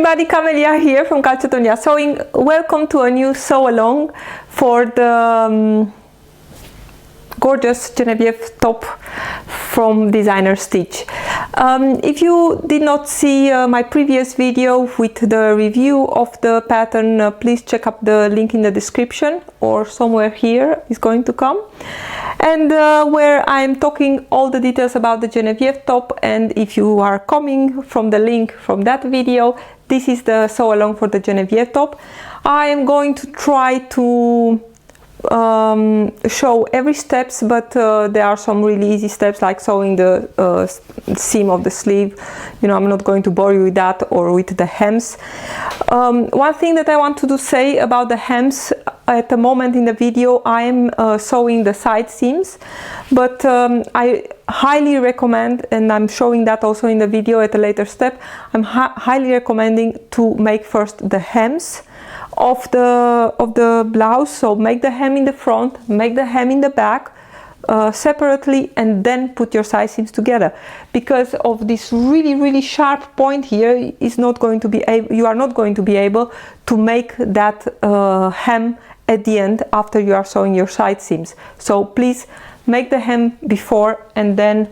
everybody, Camelia here from Calcetonia Sewing. Welcome to a new sew along for the gorgeous Genevieve top from Designer Stitch. If you did not see my previous video with the review of the pattern, please check up the link in the description, or somewhere here is going to come, and where I'm talking all the details about the Genevieve top. And if you are coming from the link from that video, this is the sew along for the Genevieve top. I am going to try to show every steps, but there are some really easy steps like sewing the seam of the sleeve. You know, I'm not going to bore you with that, or with the hems. One thing that I want to say about the hems, at the moment in the video I am sewing the side seams, but I highly recommend, and I'm showing that also in the video at a later step, I'm highly recommending to make first the hems of the blouse. So make the hem in the front, make the hem in the back separately, and then put your side seams together, because of this really sharp point here is not going to be able, you are not going to be able to make that hem at the end after you are sewing your side seams. So please make the hem before, and then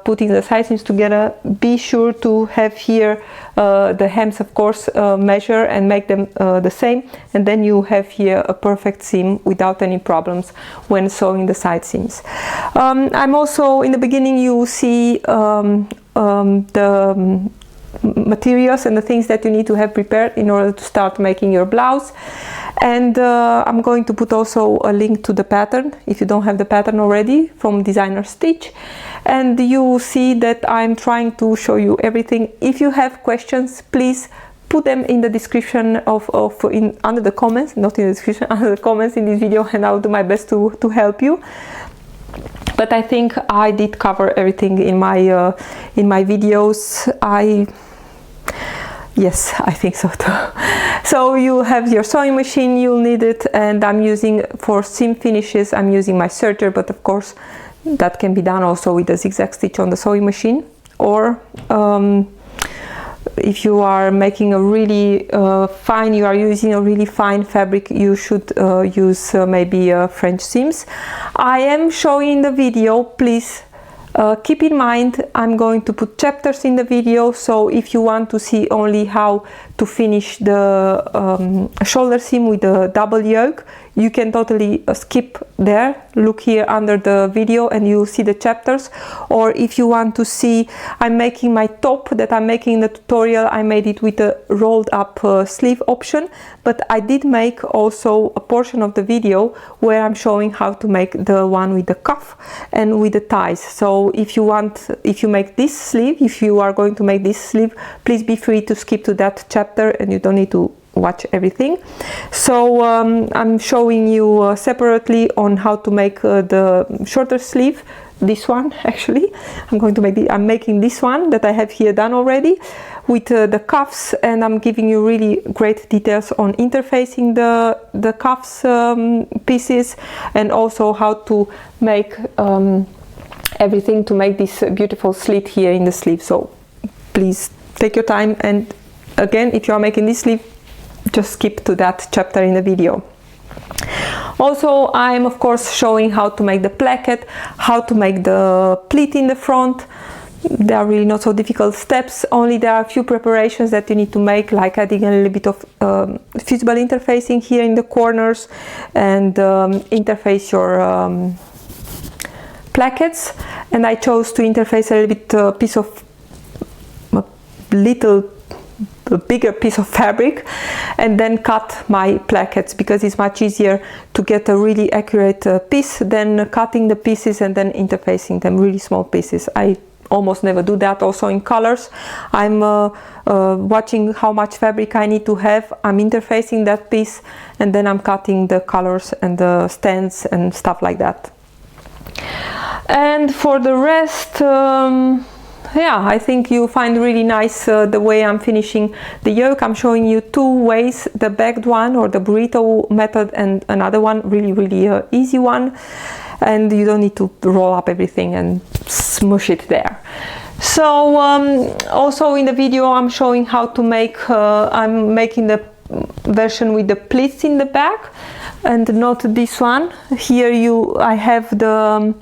putting the side seams together, be sure to have here the hems, of course, measure and make them the same, and then you have here a perfect seam without any problems when sewing the side seams. I'm also, in the beginning you see the materials and the things that you need to have prepared in order to start making your blouse. And I'm going to put also a link to the pattern if you don't have the pattern already from Designer Stitch, and you see that I'm trying to show you everything. If you have questions, please put them in the description under the comments, not in the description, under the comments in this video, and I'll do my best to help you. But I think I did cover everything in my videos. Yes, I think so too. So you have your sewing machine, you'll need it, and I'm using, for seam finishes, I'm using my serger, but of course that can be done also with a zigzag stitch on the sewing machine. Or if you are making a really fine, you are using a really fine fabric, you should use maybe French seams. I am showing in the video, please keep in mind I'm going to put chapters in the video, so if you want to see only how to finish the shoulder seam with the double yoke, you can totally skip there. Look here under the video and you'll see the chapters. Or if you want to see, I'm making my top that I'm making in the tutorial, I made it with a rolled up sleeve option, but I did make also a portion of the video where I'm showing how to make the one with the cuff and with the ties. So if you make this sleeve, if you are going to make this sleeve, please be free to skip to that chapter and you don't need to watch everything. So I'm showing you separately on how to make the shorter sleeve. This one, actually, I'm making this one that I have here done already with the cuffs, and I'm giving you really great details on interfacing the cuffs pieces, and also how to make everything to make this beautiful slit here in the sleeve. So please take your time, and again, if you are making this sleeve, just skip to that chapter in the video. Also, I'm of course showing how to make the placket, how to make the pleat in the front. They are really not so difficult steps, only there are a few preparations that you need to make, like adding a little bit of fusible interfacing here in the corners, and interface your plackets. And I chose to interface a little bit a bigger piece of fabric, and then cut my plackets, because it's much easier to get a really accurate piece than cutting the pieces and then interfacing them, really small pieces. I almost never do that. Also in colors, I'm watching how much fabric I need to have, I'm interfacing that piece, and then I'm cutting the colors and the stands and stuff like that. And for the rest, yeah, I think you'll find really nice the way I'm finishing the yoke. I'm showing you two ways, the bagged one or the Buritto method, and another one, really easy one, and you don't need to roll up everything and smush it there. So also in the video I'm showing how to make, I'm making the version with the pleats in the back and not this one. Here I have the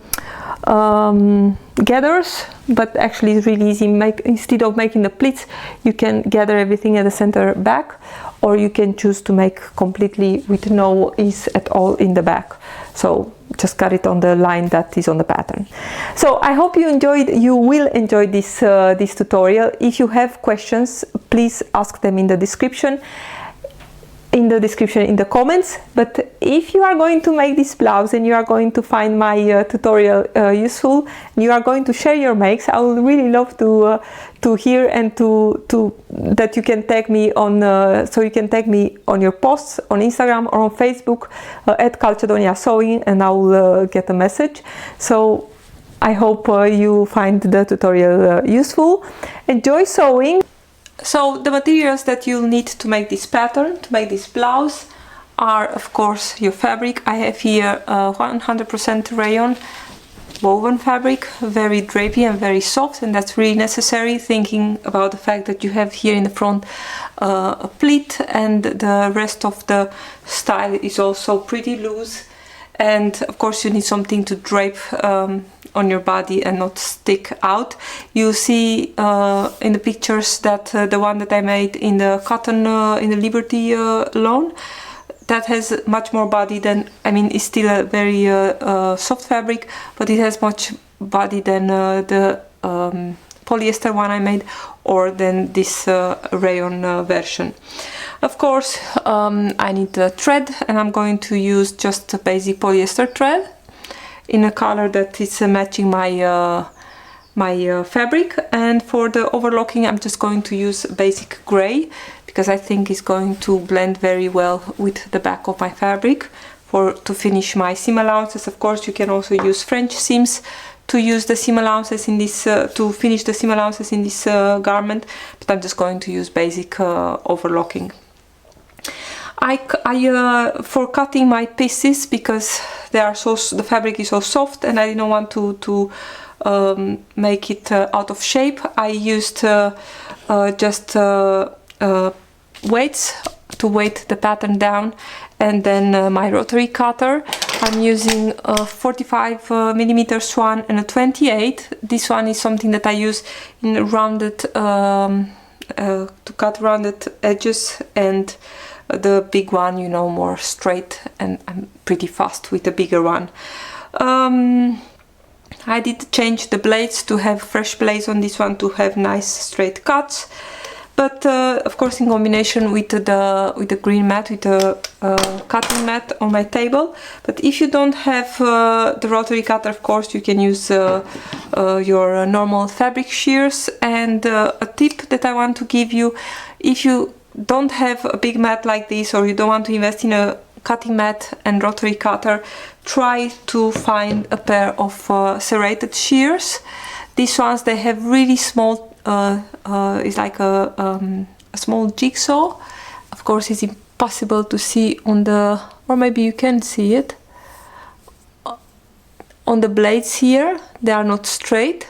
gathers, but actually it's really easy. Instead of making the pleats, you can gather everything at the center back, or you can choose to make completely with no ease at all in the back. So just cut it on the line that is on the pattern. So I hope you will enjoy this this tutorial. If you have questions, please ask them in the description in the comments. But if you are going to make this blouse and you are going to find my tutorial useful, and you are going to share your makes, I would really love to hear and that you can tag me on so you can tag me on your posts on Instagram or on Facebook at Calcedonia Sewing, and I will get a message. So I hope you find the tutorial useful. Enjoy sewing. So the materials that you'll need to make this pattern, to make this blouse, are of course your fabric. I have here 100% rayon woven fabric, very drapey and very soft, and that's really necessary, thinking about the fact that you have here in the front a pleat, and the rest of the style is also pretty loose. And of course you need something to drape on your body and not stick out. You see in the pictures that the one that I made in the cotton, in the Liberty lawn, that has much more body than, I mean, it's still a very soft fabric, but it has much body than the polyester one I made, or than this rayon version. Of course, I need the thread, and I'm going to use just a basic polyester thread in a color that is matching my my fabric. And for the overlocking, I'm just going to use basic gray, because I think it's going to blend very well with the back of my fabric to finish my seam allowances. Of course, you can also use French seams to use the seam allowances in this to finish the seam allowances in this garment, but I'm just going to use basic overlocking. For cutting my pieces, because they are the fabric is so soft and I didn't want to make it out of shape, I used just weights to weight the pattern down, and then my rotary cutter. I'm using a 45mm one and a 28. This one is something that I use in rounded to cut rounded edges, and the big one, you know, more straight, and I'm pretty fast with the bigger one. I did change the blades to have fresh blades on this one to have nice straight cuts, but of course in combination with the green mat, with the cutting mat on my table. But if you don't have the rotary cutter, of course you can use your normal fabric shears. And a tip that I want to give you: if you don't have a big mat like this, or you don't want to invest in a cutting mat and rotary cutter, try to find a pair of serrated shears. These ones, they have really small, it's like a small jigsaw. Of course it's impossible to see on the, or maybe you can see it on the blades here, they are not straight.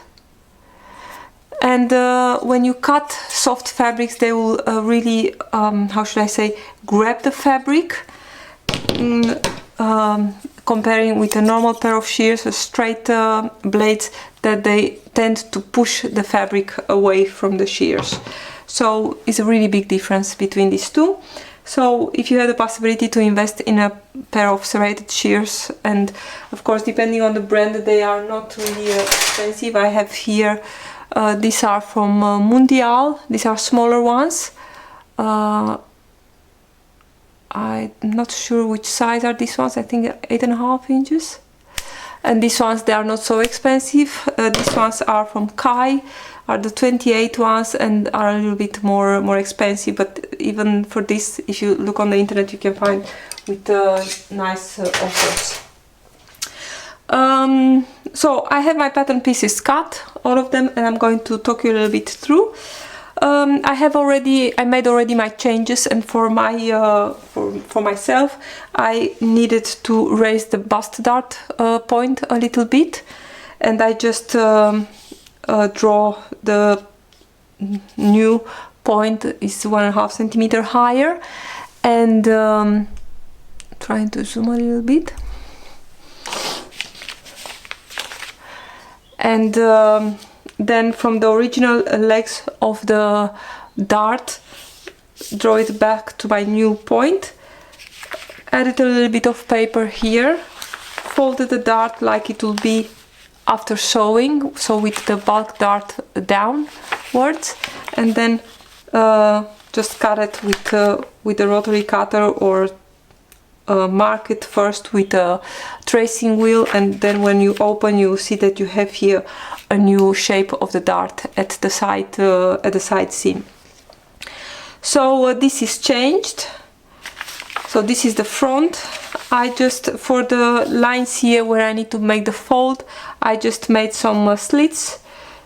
And when you cut soft fabrics, they will really, how should I say, grab the fabric. Comparing with a normal pair of shears, straight blades, that they tend to push the fabric away from the shears. So it's a really big difference between these two. So if you have the possibility to invest in a pair of serrated shears, and of course depending on the brand, they are not really expensive. I have here these are from Mundial. These are smaller ones. I'm not sure which size are these ones. I think 8.5 inches. And these ones, they are not so expensive. These ones are from Kai, are the 28 ones, and are a little bit more expensive. But even for this, if you look on the internet, you can find with nice offers. So I have my pattern pieces cut, all of them, and I'm going to talk you a little bit through. I made already my changes, and for my for myself, I needed to raise the bust dart point a little bit, and I just draw the new point is 1.5 centimeter higher, and trying to zoom a little bit, and then from the original legs of the dart, draw it back to my new point, added a little bit of paper here, folded the dart like it will be after sewing, so with the bulk dart downwards, and then just cut it with a rotary cutter, or mark it first with a tracing wheel, and then when you open you see that you have here a new shape of the dart at the side seam. So this is changed. So this is the front. I just, for the lines here where I need to make the fold, I just made some slits,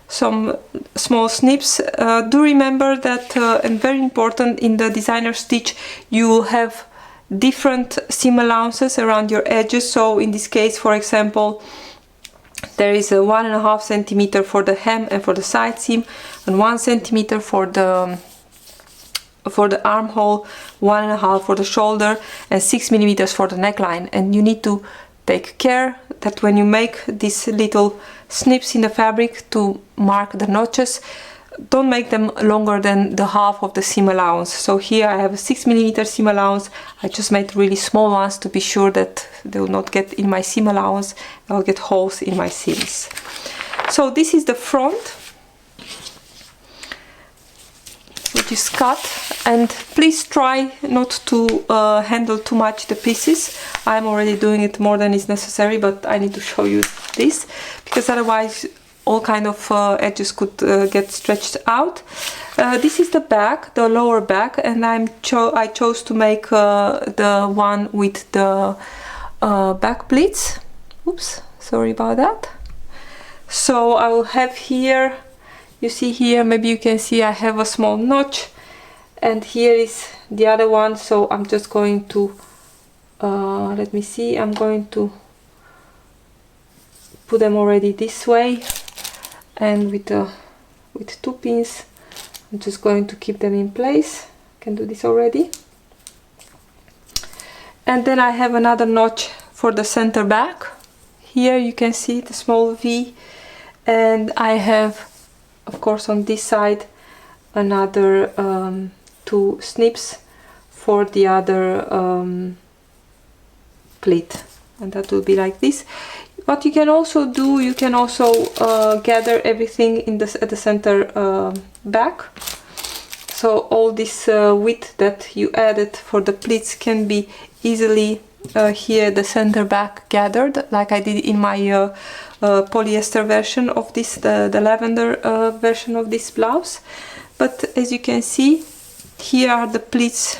some small snips. Do remember that, and very important, in the designer stitch you will have different seam allowances around your edges. So in this case, for example, there is a 1.5 centimeter for the hem and for the side seam, and 1 centimeter for the armhole, 1.5 for the shoulder, and 6 millimeters for the neckline. And you need to take care that when you make these little snips in the fabric to mark the notches, don't make them longer than the half of the seam allowance. So here I have a 6 millimeter seam allowance. I just made really small ones to be sure that they will not get in my seam allowance. I'll get holes in my seams. So this is the front, which is cut, and please try not to handle too much the pieces. I'm already doing it more than is necessary, but I need to show you this, because otherwise all kind of edges could get stretched out. This is the back, the lower back, and I chose to make the one with the back pleats. Oops, sorry about that. So I will have here, you see here, maybe you can see I have a small notch, and here is the other one. So I'm just going to let me see, I'm going to put them already this way, and with 2 pins I'm just going to keep them in place. I can do this already. And then I have another notch for the center back. Here you can see the small V, and I have, of course, on this side another 2 snips for the other pleat, and that will be like this. What you can also do, you can also gather everything in at the center back. So all this width that you added for the pleats can be easily here the center back gathered, like I did in my polyester version of this, the lavender version of this blouse. But as you can see, here are the pleats.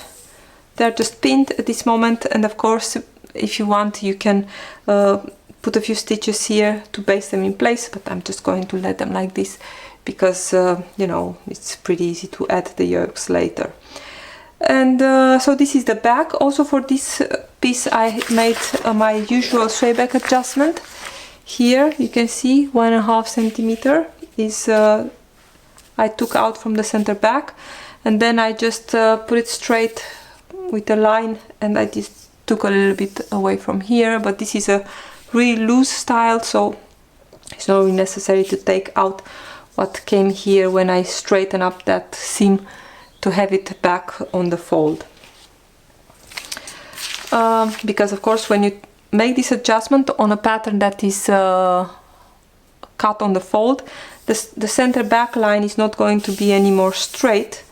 They're just pinned at this moment, and of course if you want you can put a few stitches here to base them in place, but I'm just going to let them like this because you know, it's pretty easy to add the yokes later. And so this is the back. Also for this piece I made my usual sway back adjustment. Here you can see 1.5 centimeter is I took out from the center back, and then I just put it straight with a line, and I just took a little bit away from here. But this is a really loose style, so it's not really necessary to take out what came here when I straighten up that seam to have it back on the fold. Because of course when you make this adjustment on a pattern that is cut on the fold, the center back line is not going to be any more straight.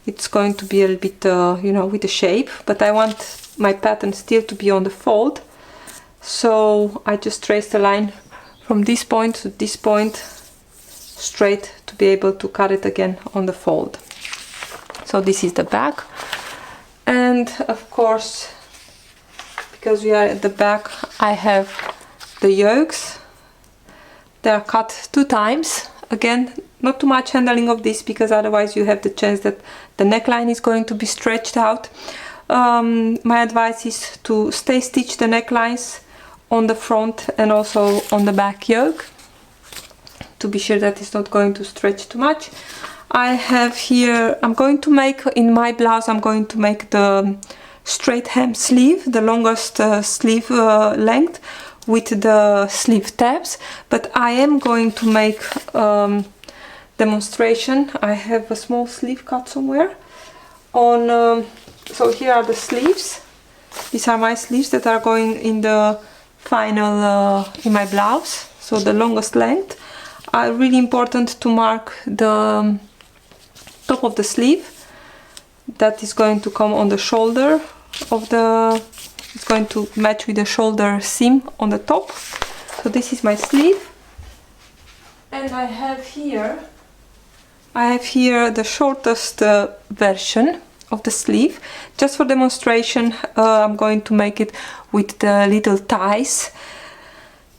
It's going to be a little bit you know, with a shape, but I want my pattern still to be on the fold. So I just traced a line from this point to this point straight to be able to cut it again on the fold. So this is the back, and of course because we are at the back I have the yokes. They are cut 2 times. Again, not too much handling of this because otherwise you have the chance that the neckline is going to be stretched out. My advice is to stay stitch the necklines on the front and also on the back yoke to be sure that it's not going to stretch too much. I have here, I'm going to make, in my blouse, I'm going to make the straight hem sleeve, the longest sleeve length with the sleeve tabs, but I am going to make demonstration. I have a small sleeve cut somewhere on, so here are the sleeves. These are my sleeves that are going in the final, in my blouse, so the longest length. Really important to mark the top of the sleeve. That is going to come on the shoulder of the, it's going to match with the shoulder seam on the top. So this is my sleeve. And I have here the shortest version of the sleeve. Just for demonstration, I'm going to make it with the little ties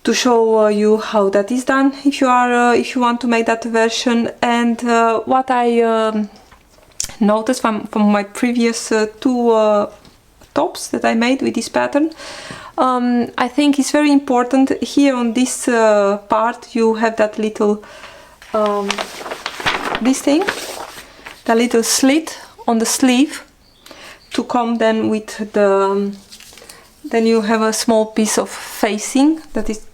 to show you how that is done if you are if you want to make that version. And what I noticed from my previous two tops that I made with this pattern, I think it's very important here on this part you have that little this thing, the little slit on the sleeve to come then with the, then you have a small piece of facing that is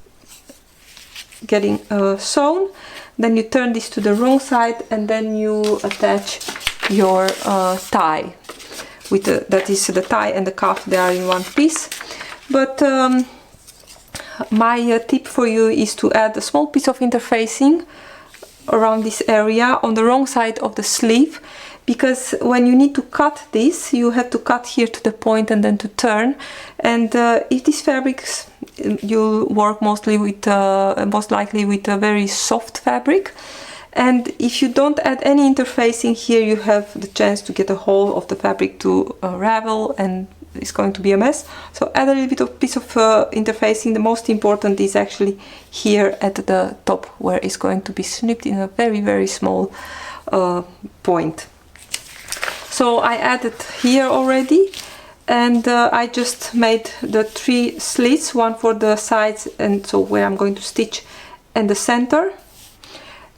getting sewn. Then you turn this to the wrong side and then you attach your tie with the, that is the tie and the cuff, they are in one piece. But my tip for you is to add a small piece of interfacing around this area on the wrong side of the sleeve, because when you need to cut this, you have to cut here to the point and then to turn. And if these fabrics, you'll work mostly with, most likely with a very soft fabric. And if you don't add any interfacing here, you have the chance to get a whole of the fabric to ravel, and it's going to be a mess. So add a little bit of piece of interfacing. The most important is actually here at the top, where it's going to be snipped in a very, very small point. So I added here already, and I just made the 3 slits, one for the sides, and so where I'm going to stitch, and the center.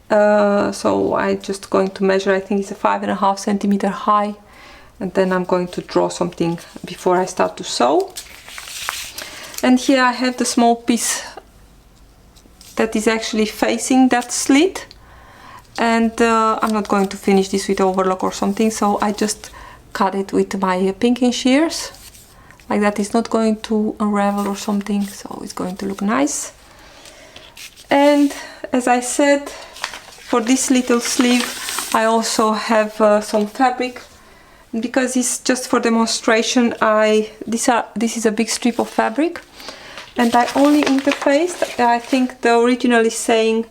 So I'm just going to measure, I think it's a 5.5 centimeter high, and then I'm going to draw something before I start to sew. And here I have the small piece that is actually facing that slit, and I'm not going to finish this with overlock or something, so I just cut it with my pinking shears like that. It's not going to unravel or something, so it's going to look nice. And as I said, for this little sleeve I also have some fabric, because it's just for demonstration. This is a big strip of fabric, and I only interfaced, I think the original is saying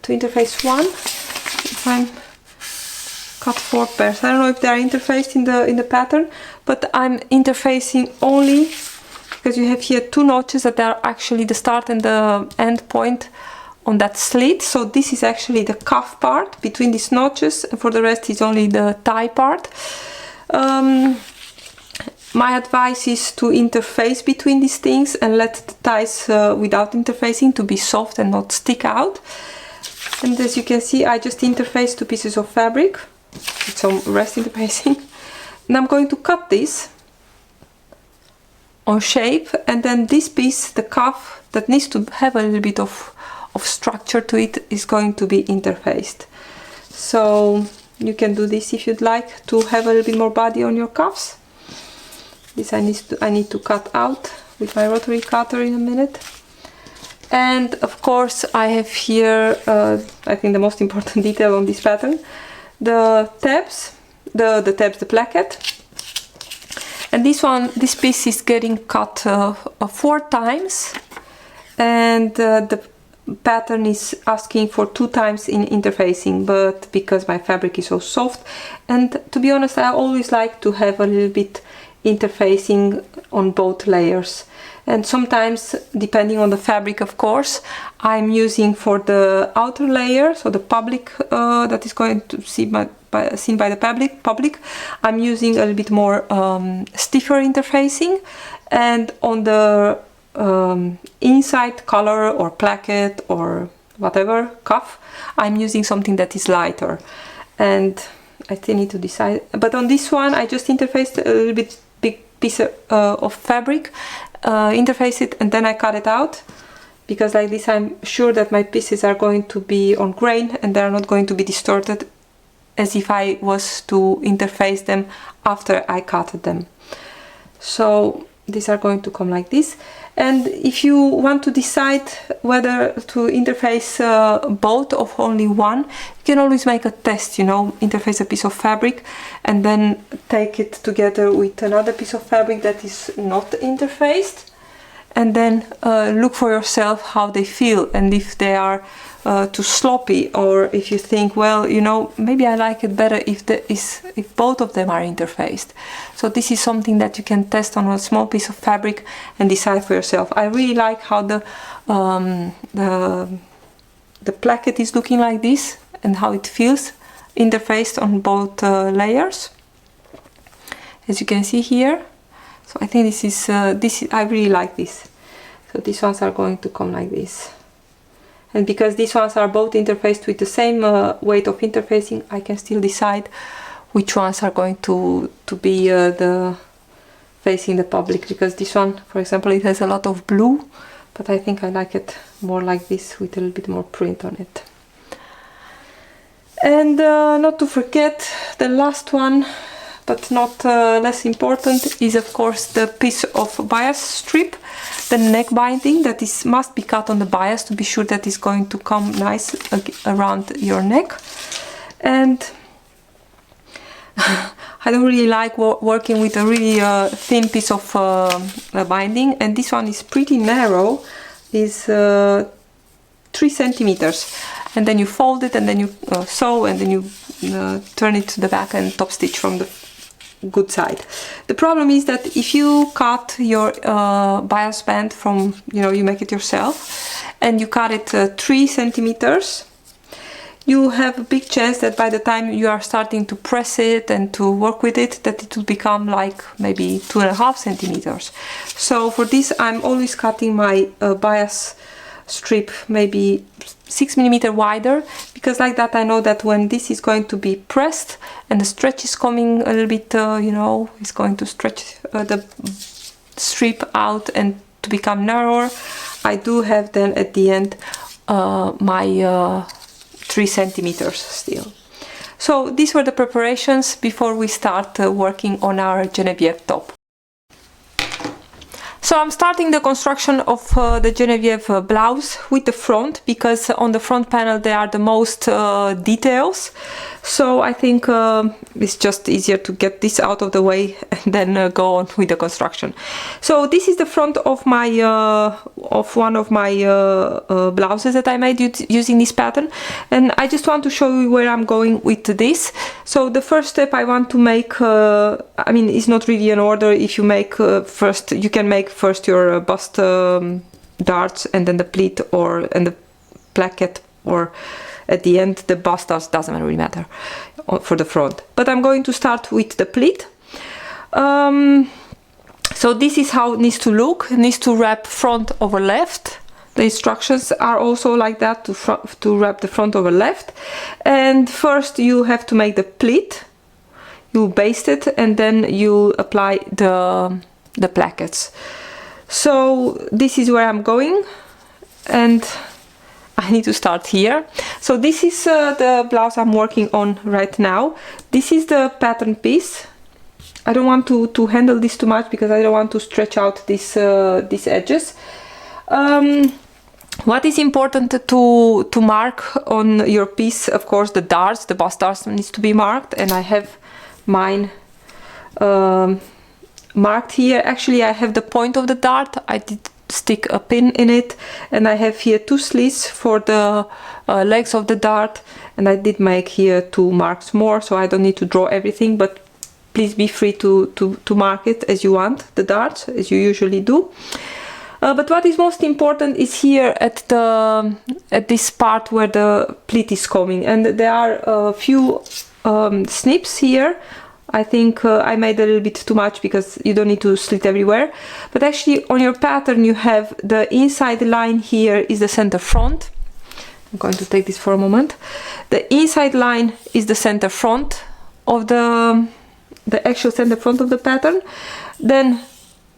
to interface 1. If I'm cut 4 pairs, I don't know if they are interfaced in the pattern, but I'm interfacing only because you have here 2 notches that are actually the start and the end point on that slit. So this is actually the cuff part between these notches, and for the rest is only the tie part. My advice is to interface between these things and let the ties without interfacing to be soft and not stick out. And as you can see, I just interfaced 2 pieces of fabric with some rest interfacing, and I'm going to cut this on shape, and then this piece, the cuff, that needs to have a little bit of structure to it, is going to be interfaced. So you can do this if you'd like to have a little bit more body on your cuffs. This I need to cut out with my rotary cutter in a minute. And of course I have here, I think the most important detail on this pattern, the tabs, the placket. And this piece is getting cut 4 times, and the pattern is asking for 2 times in interfacing, but because my fabric is so soft, and to be honest, I always like to have a little bit interfacing on both layers. And sometimes, depending on the fabric, of course, I'm using for the outer layer, so the public that is going to seen by the public, I'm using a little bit more stiffer interfacing, and on the inside color or placket or whatever cuff, I'm using something that is lighter, and I still need to decide. But on this one I just interfaced a little bit big piece of fabric, interface it, and then I cut it out, because like this I'm sure that my pieces are going to be on grain and they're not going to be distorted as if I was to interface them after I cut them. So these are going to come like this. And if you want to decide whether to interface both or only one, you can always make a test, you know, interface a piece of fabric and then take it together with another piece of fabric that is not interfaced, and then look for yourself how they feel, and if they are too sloppy, or if you think, well, you know, maybe I like it better if both of them are interfaced. So this is something that you can test on a small piece of fabric and decide for yourself. I really like how the placket is looking like this and how it feels interfaced on both layers, as you can see here. So I think this is I really like this. So these ones are going to come like this. And because these ones are both interfaced with the same weight of interfacing, I can still decide which ones are going to be the facing the public. Because this one, for example, it has a lot of blue, but I think I like it more like this with a little bit more print on it. And not to forget, the last one, but not less important, is of course the piece of bias strip, the neck binding that must be cut on the bias to be sure that it's going to come nice around your neck. And I don't really like working with a really thin piece of binding, and this one is pretty narrow, is 3 centimeters, and then you fold it and then you sew, and then you turn it to the back and top stitch from the good side. The problem is that if you cut your bias band from, you know, you make it yourself and you cut it 3 centimeters, you have a big chance that by the time you are starting to press it and to work with it, that it will become like maybe 2.5 centimeters. So for this I'm always cutting my bias strip maybe 6 millimeter wider, because like that I know that when this is going to be pressed and the stretch is coming a little bit, you know, it's going to stretch the strip out and to become narrower, I do have then at the end my 3 centimeters still. So these were the preparations before we start working on our Genevieve top. So I'm starting the construction of the Genevieve blouse with the front, because on the front panel there are the most details. So I think it's just easier to get this out of the way and then go on with the construction. So this is the front of my one of my blouses that I made using this pattern, and I just want to show you where I'm going with this. So the first step I want to make, I mean, it's not really an order. If you make first, you can make first your bust darts and then the pleat and the placket, or at the end the bust darts, doesn't really matter for the front. But I'm going to start with the pleat. So this is how it needs to look. It needs to wrap front over left. The instructions are also like that, to wrap the front over left. And first you have to make the pleat. You baste it and then you apply the plackets. So this is where I'm going, and I need to start here. So this is the blouse I'm working on right now. This is the pattern piece. I don't want to handle this too much because I don't want to stretch out these edges. What is important to mark on your piece, of course, the darts, the bust darts needs to be marked, and I have mine marked here. Actually, I have the point of the dart. I did stick a pin in it, and I have here 2 slits for the legs of the dart, and I did make here 2 marks more, so I don't need to draw everything, but please be free to mark it as you want, the darts, as you usually do. But what is most important is here at this part where the pleat is coming, and there are a few snips here. I think I made a little bit too much because you don't need to slit everywhere. But actually on your pattern you have the inside line here is the center front. I'm going to take this for a moment. The inside line is the center front of the actual center front of the pattern. Then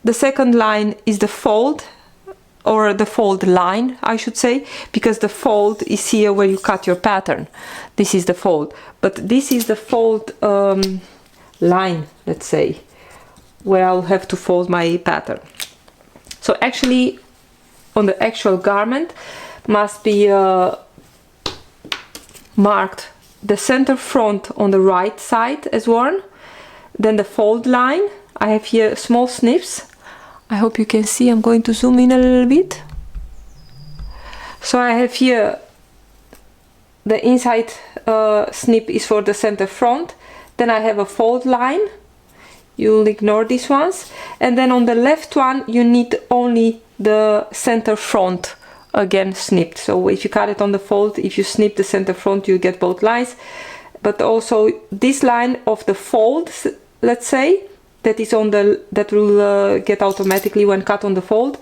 the second line is the fold, or the fold line, I should say, because the fold is here where you cut your pattern. This is the fold, but this is the fold line, let's say, where I'll have to fold my pattern. So actually on the actual garment must be marked the center front on the right side as worn, then the fold line. I have here small snips. I hope you can see. I'm going to zoom in a little bit. So I have here the inside snip is for the center front, then I have a fold line. You'll ignore these ones, and then on the left one you need only the center front again snipped. So if you cut it on the fold, if you snip the center front, you get both lines. But also this line of the fold, let's say, that is on the, that will get automatically when cut on the fold,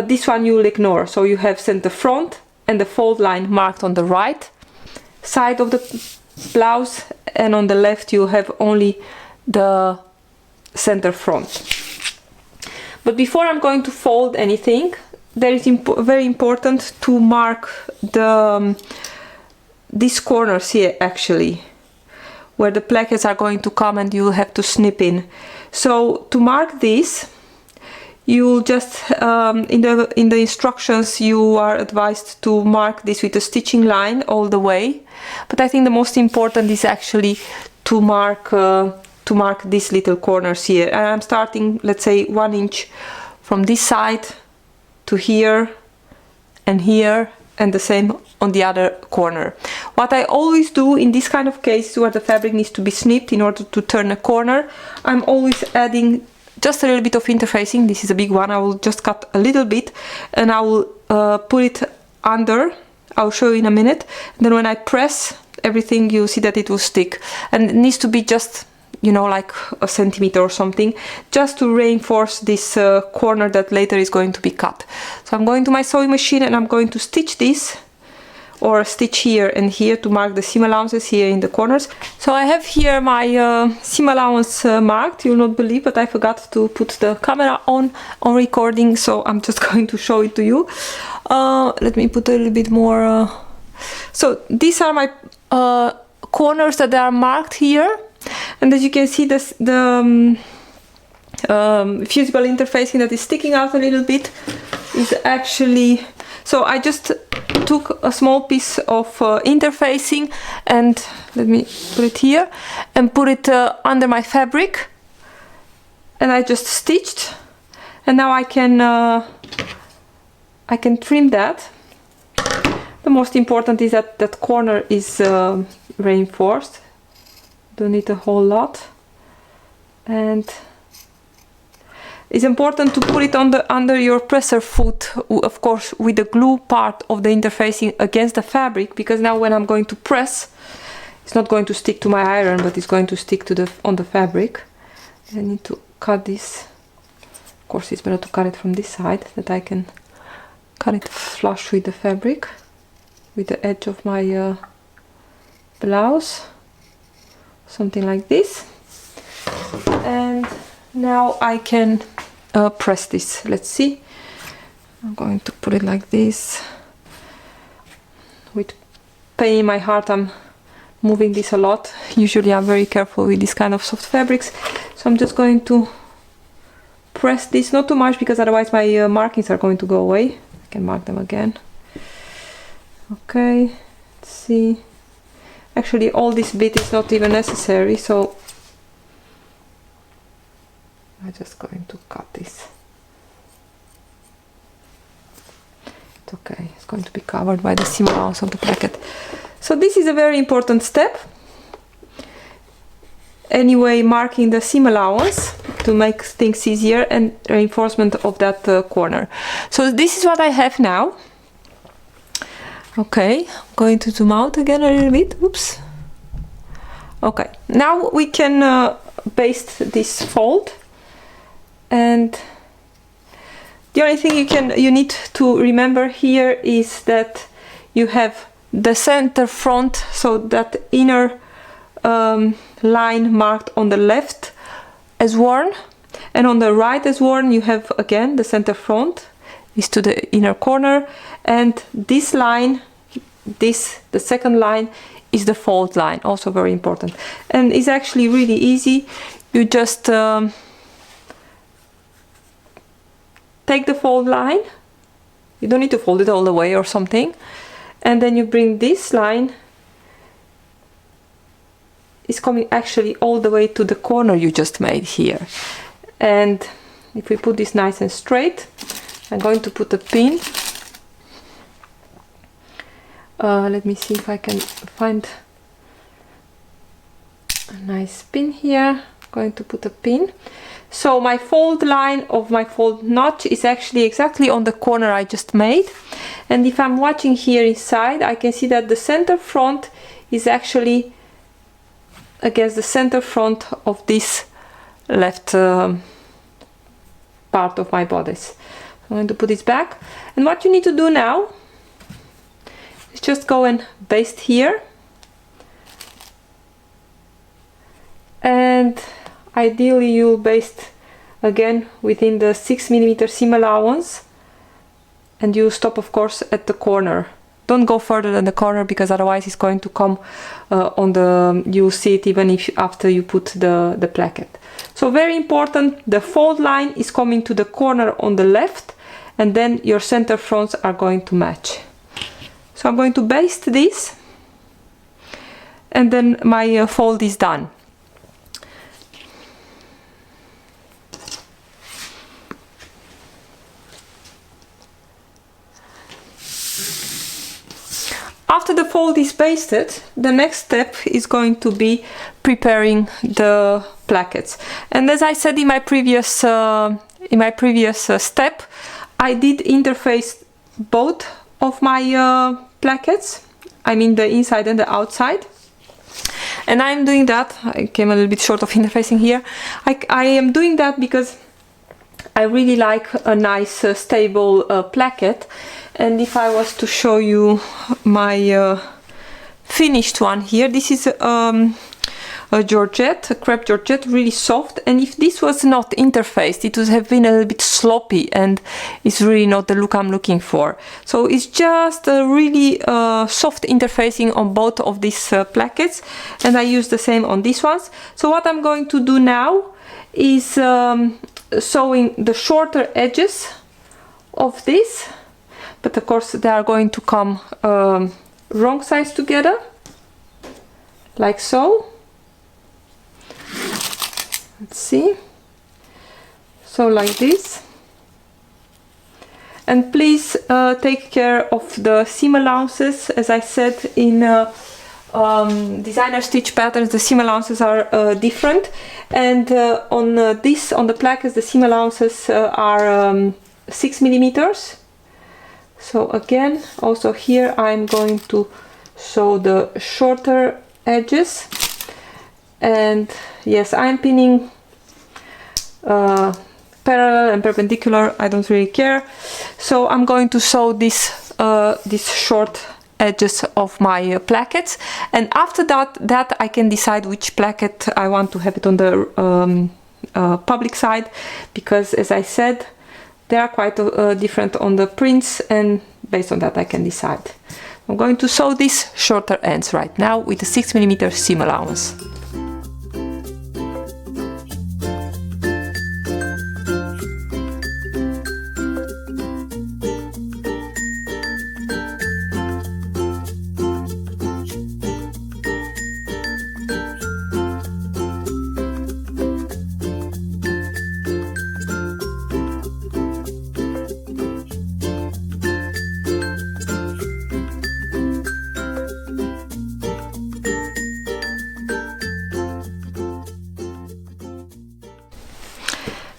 this one you will ignore. So you have center front and the fold line marked on the right side of the blouse, and on the left you have only the center front. But before I'm going to fold anything, there is very important to mark the these corners here, actually, where the plackets are going to come and you'll have to snip in. So to mark this, you'll just in the instructions you are advised to mark this with a stitching line all the way, but I think the most important is actually to mark these little corners here. And I'm starting, let's say, 1 inch from this side to here and here, and the same on the other corner. What I always do in this kind of cases where the fabric needs to be snipped in order to turn a corner, I'm always adding just a little bit of interfacing. This is a big one. I will just cut a little bit and I will put it under. I'll show you in a minute. And then when I press everything, you'll see that it will stick, and it needs to be just, you know, like a centimeter or something, just to reinforce this corner that later is going to be cut. So I'm going to my sewing machine and I'm going to stitch this, or stitch here and here to mark the seam allowances here in the corners. So I have here my seam allowance marked. You'll not believe, but I forgot to put the camera on recording, so I'm just going to show it to you. Let me put a little bit more. So these are my corners that are marked here, and as you can see, this the fusible interfacing that is sticking out a little bit is actually, so I just took a small piece of interfacing, and let me put it here and put it under my fabric, and I just stitched, and now I can trim that. The most important is that that corner is reinforced. Don't need a whole lot, and it's important to put it on under your presser foot, of course, with the glue part of the interfacing against the fabric, because now when I'm going to press, it's not going to stick to my iron, but it's going to stick to on the fabric. I need to cut this. Of course, it's better to cut it from this side, that I can cut it flush with the fabric, with the edge of my blouse, something like this. And now I can press this. Let's see. I'm going to put it like this. With pain in my heart, I'm moving this a lot. Usually I'm very careful with this kind of soft fabrics, so I'm just going to press this, not too much, because otherwise my markings are going to go away. I can mark them again. Okay, let's see. Actually, all this bit is not even necessary, so I'm just going to cut this. It's okay, it's going to be covered by the seam allowance of the placket. So this is a very important step. Anyway, marking the seam allowance to make things easier, and reinforcement of that corner. So this is what I have now. Okay, I'm going to zoom out again a little bit. Oops. Okay, now we can baste this fold, and the only thing you need to remember here is that you have the center front, so that inner line marked on the left as worn, and on the right as worn you have again the center front is to the inner corner, and this line, the second line, is the fold line, also very important, and it's actually really easy. You just take the fold line, you don't need to fold it all the way or something, and then you bring this line, is coming actually all the way to the corner you just made here. And if we put this nice and straight, I'm going to put a pin. Let me see if I can find a nice pin here. I'm going to put a pin. So my fold line of my fold notch is actually exactly on the corner I just made. And if I'm watching here inside, I can see that the center front is actually against the center front of this left part of my bodice. I'm going to put this back. And what you need to do now is just go and baste here. And ideally you'll baste again within the 6mm seam allowance, and you stop of course at the corner. Don't go further than the corner, because otherwise it's going to come on the, you'll see it even if after you put the placket. So very important, the fold line is coming to the corner on the left, and then your center fronts are going to match. So I'm going to baste this, and then my fold is done. After the fold is basted, the next step is going to be preparing the plackets. And as I said in my previous step, I did interface both of my plackets. I mean the inside and the outside. And I'm doing that. I came a little bit short of interfacing here. I am doing that because I really like a nice stable placket. And if I was to show you my finished one here, this is a georgette, a crepe georgette, really soft. And if this was not interfaced, it would have been a little bit sloppy, and it's really not the look I'm looking for. So it's just a really soft interfacing on both of these plackets, and I use the same on these ones. So what I'm going to do now is sewing the shorter edges of this. But of course they are going to come wrong sides together, like so. Let's see. So like this. And please take care of the seam allowances. As I said, in designer stitch patterns the seam allowances are different. And on the plackets the seam allowances are 6mm. So again, also here I'm going to sew the shorter edges, and yes, I'm pinning parallel and perpendicular, I don't really care. So I'm going to sew this these short edges of my plackets, and after that I can decide which placket I want to have it on the public side, because as I said, they are quite different on the prints, and based on that I can decide. I'm going to sew these shorter ends right now with a 6mm seam allowance.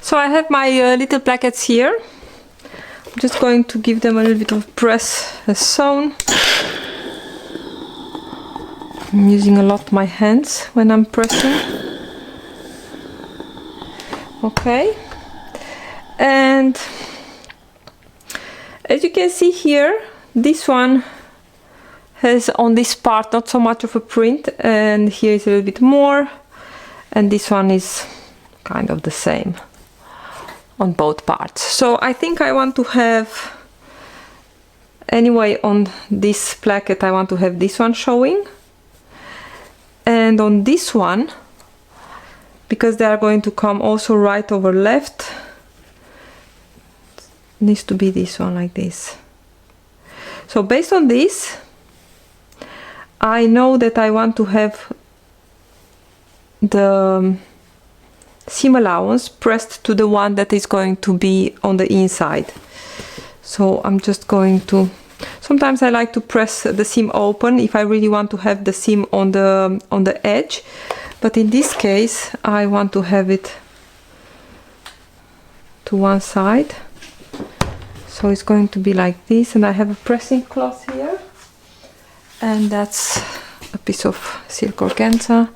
So I have my little plackets here. I'm just going to give them a little bit of press as sewn. I'm using a lot my hands when I'm pressing. Okay. And as you can see here, this one has on this part not so much of a print, and here is a little bit more, and this one is kind of the same on both parts. So I think I want to have, anyway, on this placket I want to have this one showing, and on this one, because they are going to come also right over left, needs to be this one like this. So based on this, I know that I want to have the seam allowance pressed to the one that is going to be on the inside. So I'm just going to, sometimes I like to press the seam open if I really want to have the seam on the edge, but in this case I want to have it to one side. So it's going to be like this, and I have a pressing cloth here, and that's a piece of silk organza,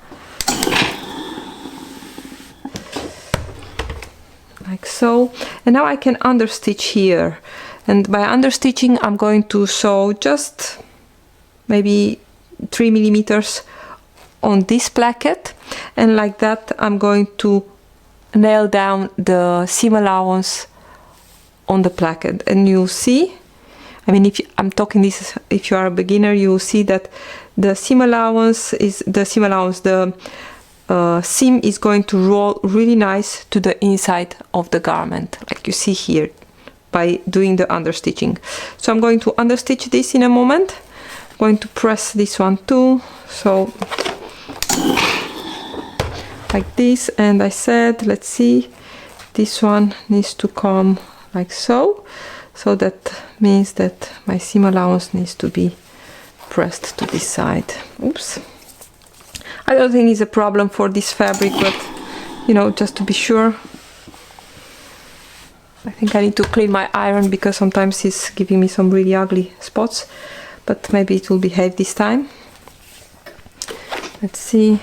like so. And now I can understitch here, and by understitching I'm going to sew just maybe 3 millimeters on this placket, and like that I'm going to nail down the seam allowance on the placket. And you'll see, I mean, if I'm talking this, if you are a beginner, you'll see that the seam allowance is the seam is going to roll really nice to the inside of the garment, like you see here, by doing the understitching. So I'm going to understitch this in a moment. I'm going to press this one too, so like this. And I said, let's see, this one needs to come like so. So that means that my seam allowance needs to be pressed to this side. Oops. I don't think it's a problem for this fabric, but you know, just to be sure. I think I need to clean my iron because sometimes it's giving me some really ugly spots, but maybe it will behave this time. Let's see.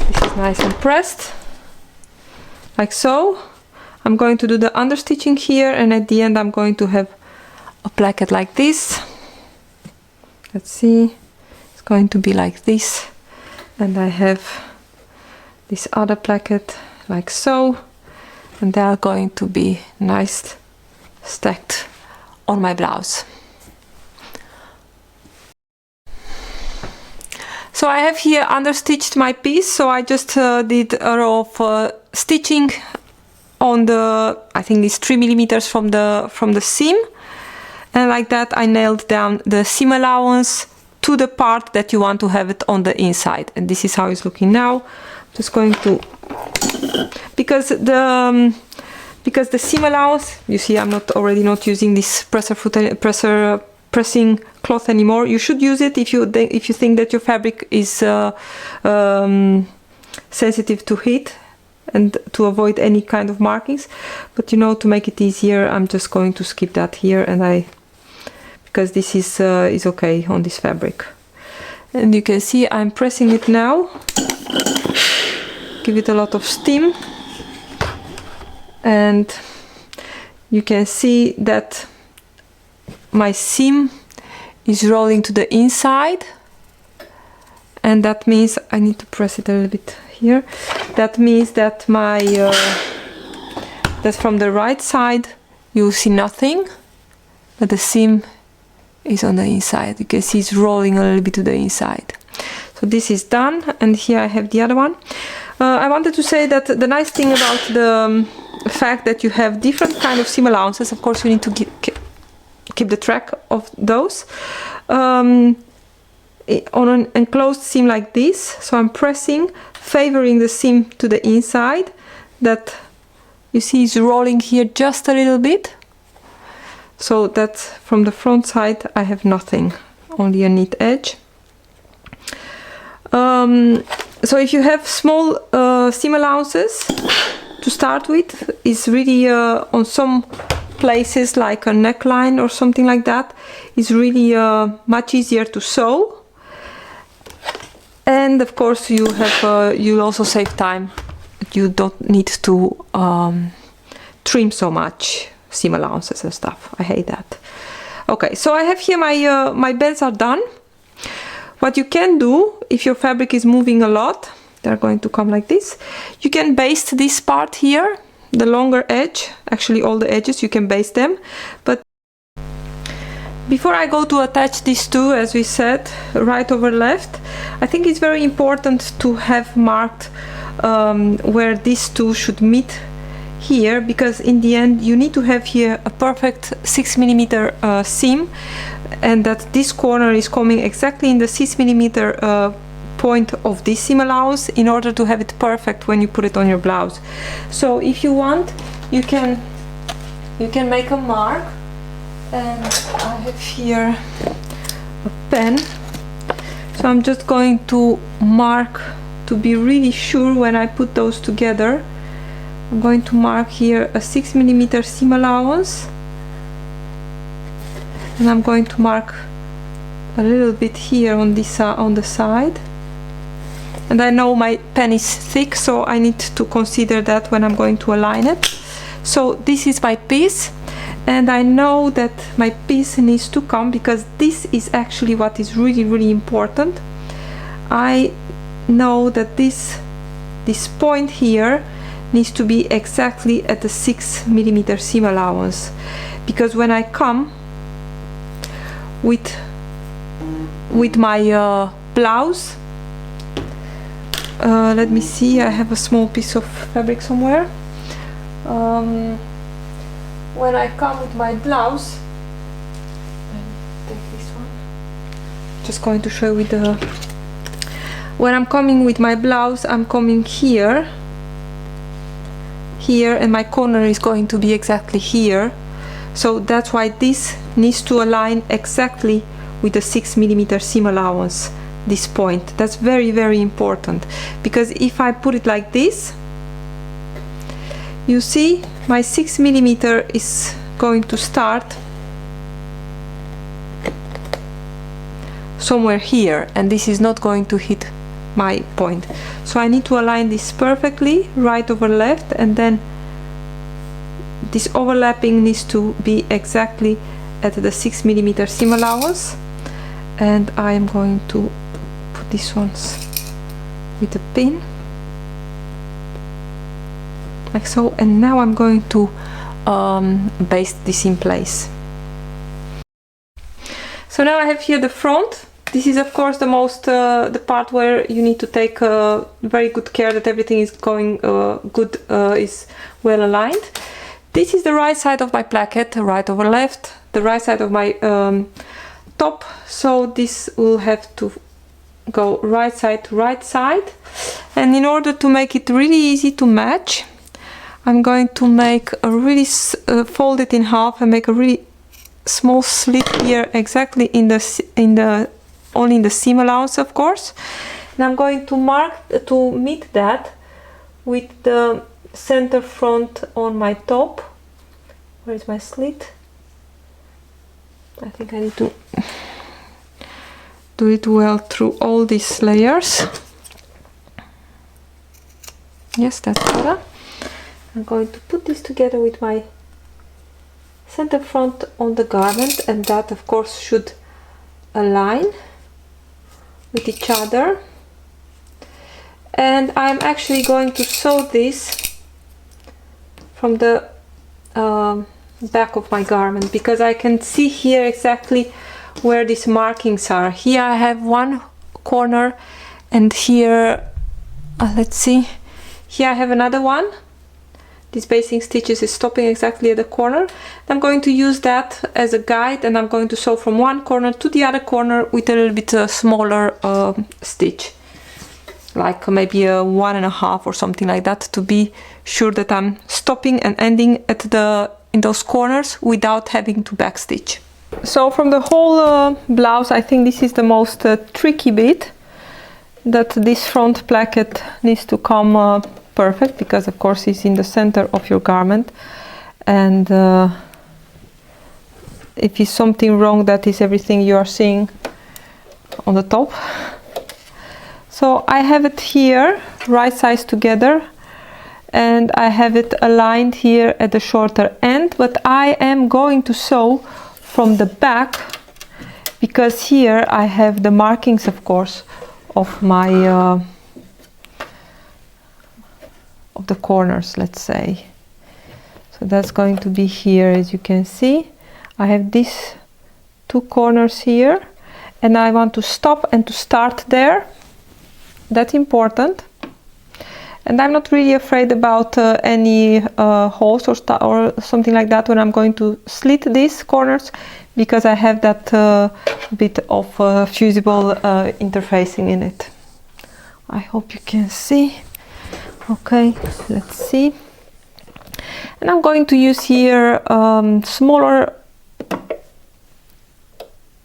This is nice and pressed, like so. I'm going to do the understitching here, and at the end I'm going to have a placket like this. Let's see, it's going to be like this, and I have this other placket like so, and they are going to be nice stacked on my blouse. So I have here understitched my piece, so I just did a row of stitching on the, I think it's 3 millimeters from the seam, and like that I nailed down the seam allowance to the part that you want to have it on the inside. And this is how it's looking now. I'm just going to, because the seam allowance, you see I'm already not using this pressing cloth anymore. You should use it if you think that your fabric is sensitive to heat and to avoid any kind of markings, but you know, to make it easier, I'm just going to skip that here, and because this is okay on this fabric. And you can see I'm pressing it now, give it a lot of steam, and you can see that my seam is rolling to the inside, and that means I need to press it a little bit here. That means that my that from the right side you see nothing, but the seam is on the inside. You can see it's rolling a little bit to the inside. So this is done, and here I have the other one. I wanted to say that the nice thing about the fact that you have different kind of seam allowances, of course you need to keep the track of those. On an enclosed seam like this, so I'm pressing, favoring the seam to the inside, that you see is rolling here just a little bit, so that from the front side I have nothing, only a neat edge. So if you have small seam allowances to start with, is really on some places like a neckline or something like that, is really much easier to sew. And of course you have you'll also save time. You don't need to trim so much seam allowances and stuff. I hate that. Okay, so I have here my bands are done. What you can do, if your fabric is moving a lot, they're going to come like this, you can baste this part here, the longer edge, actually all the edges, you can baste them. But before I go to attach these two, as we said, right over left, I think it's very important to have marked where these two should meet here, because in the end you need to have here a perfect 6mm seam, and that this corner is coming exactly in the 6mm point of this seam allowance in order to have it perfect when you put it on your blouse. So if you want, you can make a mark, and I have here a pen, so I'm just going to mark to be really sure when I put those together. I'm going to mark here a 6mm seam allowance, and I'm going to mark a little bit here on this on the side. And I know my pen is thick, so I need to consider that when I'm going to align it. So this is my piece, and I know that my piece needs to come, because this is actually what is really important. I know that this point here needs to be exactly at the 6mm seam allowance, because when I come with my blouse, let me see, I have a small piece of fabric somewhere. When I come with my blouse, take this one, just going to show you when I'm coming with my blouse, I'm coming here, and my corner is going to be exactly here. So that's why this needs to align exactly with the 6mm seam allowance, this point. That's very important, because if I put it like this, you see my 6mm is going to start somewhere here, and this is not going to hit my point. So I need to align this perfectly, right over left, and then this overlapping needs to be exactly at the 6mm seam allowance. And I am going to put these ones with a pin, like so, and now I'm going to baste this in place. So now I have here the front. This is of course the part where you need to take very good care that everything is going good, is well aligned. This is the right side of my placket, right over left, the right side of my top, so this will have to go right side to right side. And in order to make it really easy to match, I'm going to make a really fold it in half and make a really small slit here, exactly in the only in the seam allowance, of course. And I'm going to mark to meet that with the center front on my top. Where is my slit? I think I need to do it well through all these layers. Yes, that's better. I'm going to put this together with my center front on the garment, and that of course should align with each other. And I'm actually going to sew this from the back of my garment, because I can see here exactly where these markings are. Here I have one corner, and here let's see, here I have another one. This basting stitches is stopping exactly at the corner. I'm going to use that as a guide, and I'm going to sew from one corner to the other corner with a little bit smaller stitch, like maybe a 1.5 or something like that, to be sure that I'm stopping and ending at in those corners without having to backstitch. So from the whole blouse, I think this is the most tricky bit, that this front placket needs to come perfect, because of course it's in the center of your garment, and if it's something wrong, that is everything you are seeing on the top. So I have it here right sides together, and I have it aligned here at the shorter end, but I am going to sew from the back, because here I have the markings, of course, of my of the corners, let's say. So that's going to be here. As you can see, I have these two corners here, and I want to stop and to start there. That's important. And I'm not really afraid about any holes or something like that when I'm going to slit these corners, because I have that bit of fusible interfacing in it. I hope you can see. Okay, let's see. And I'm going to use here smaller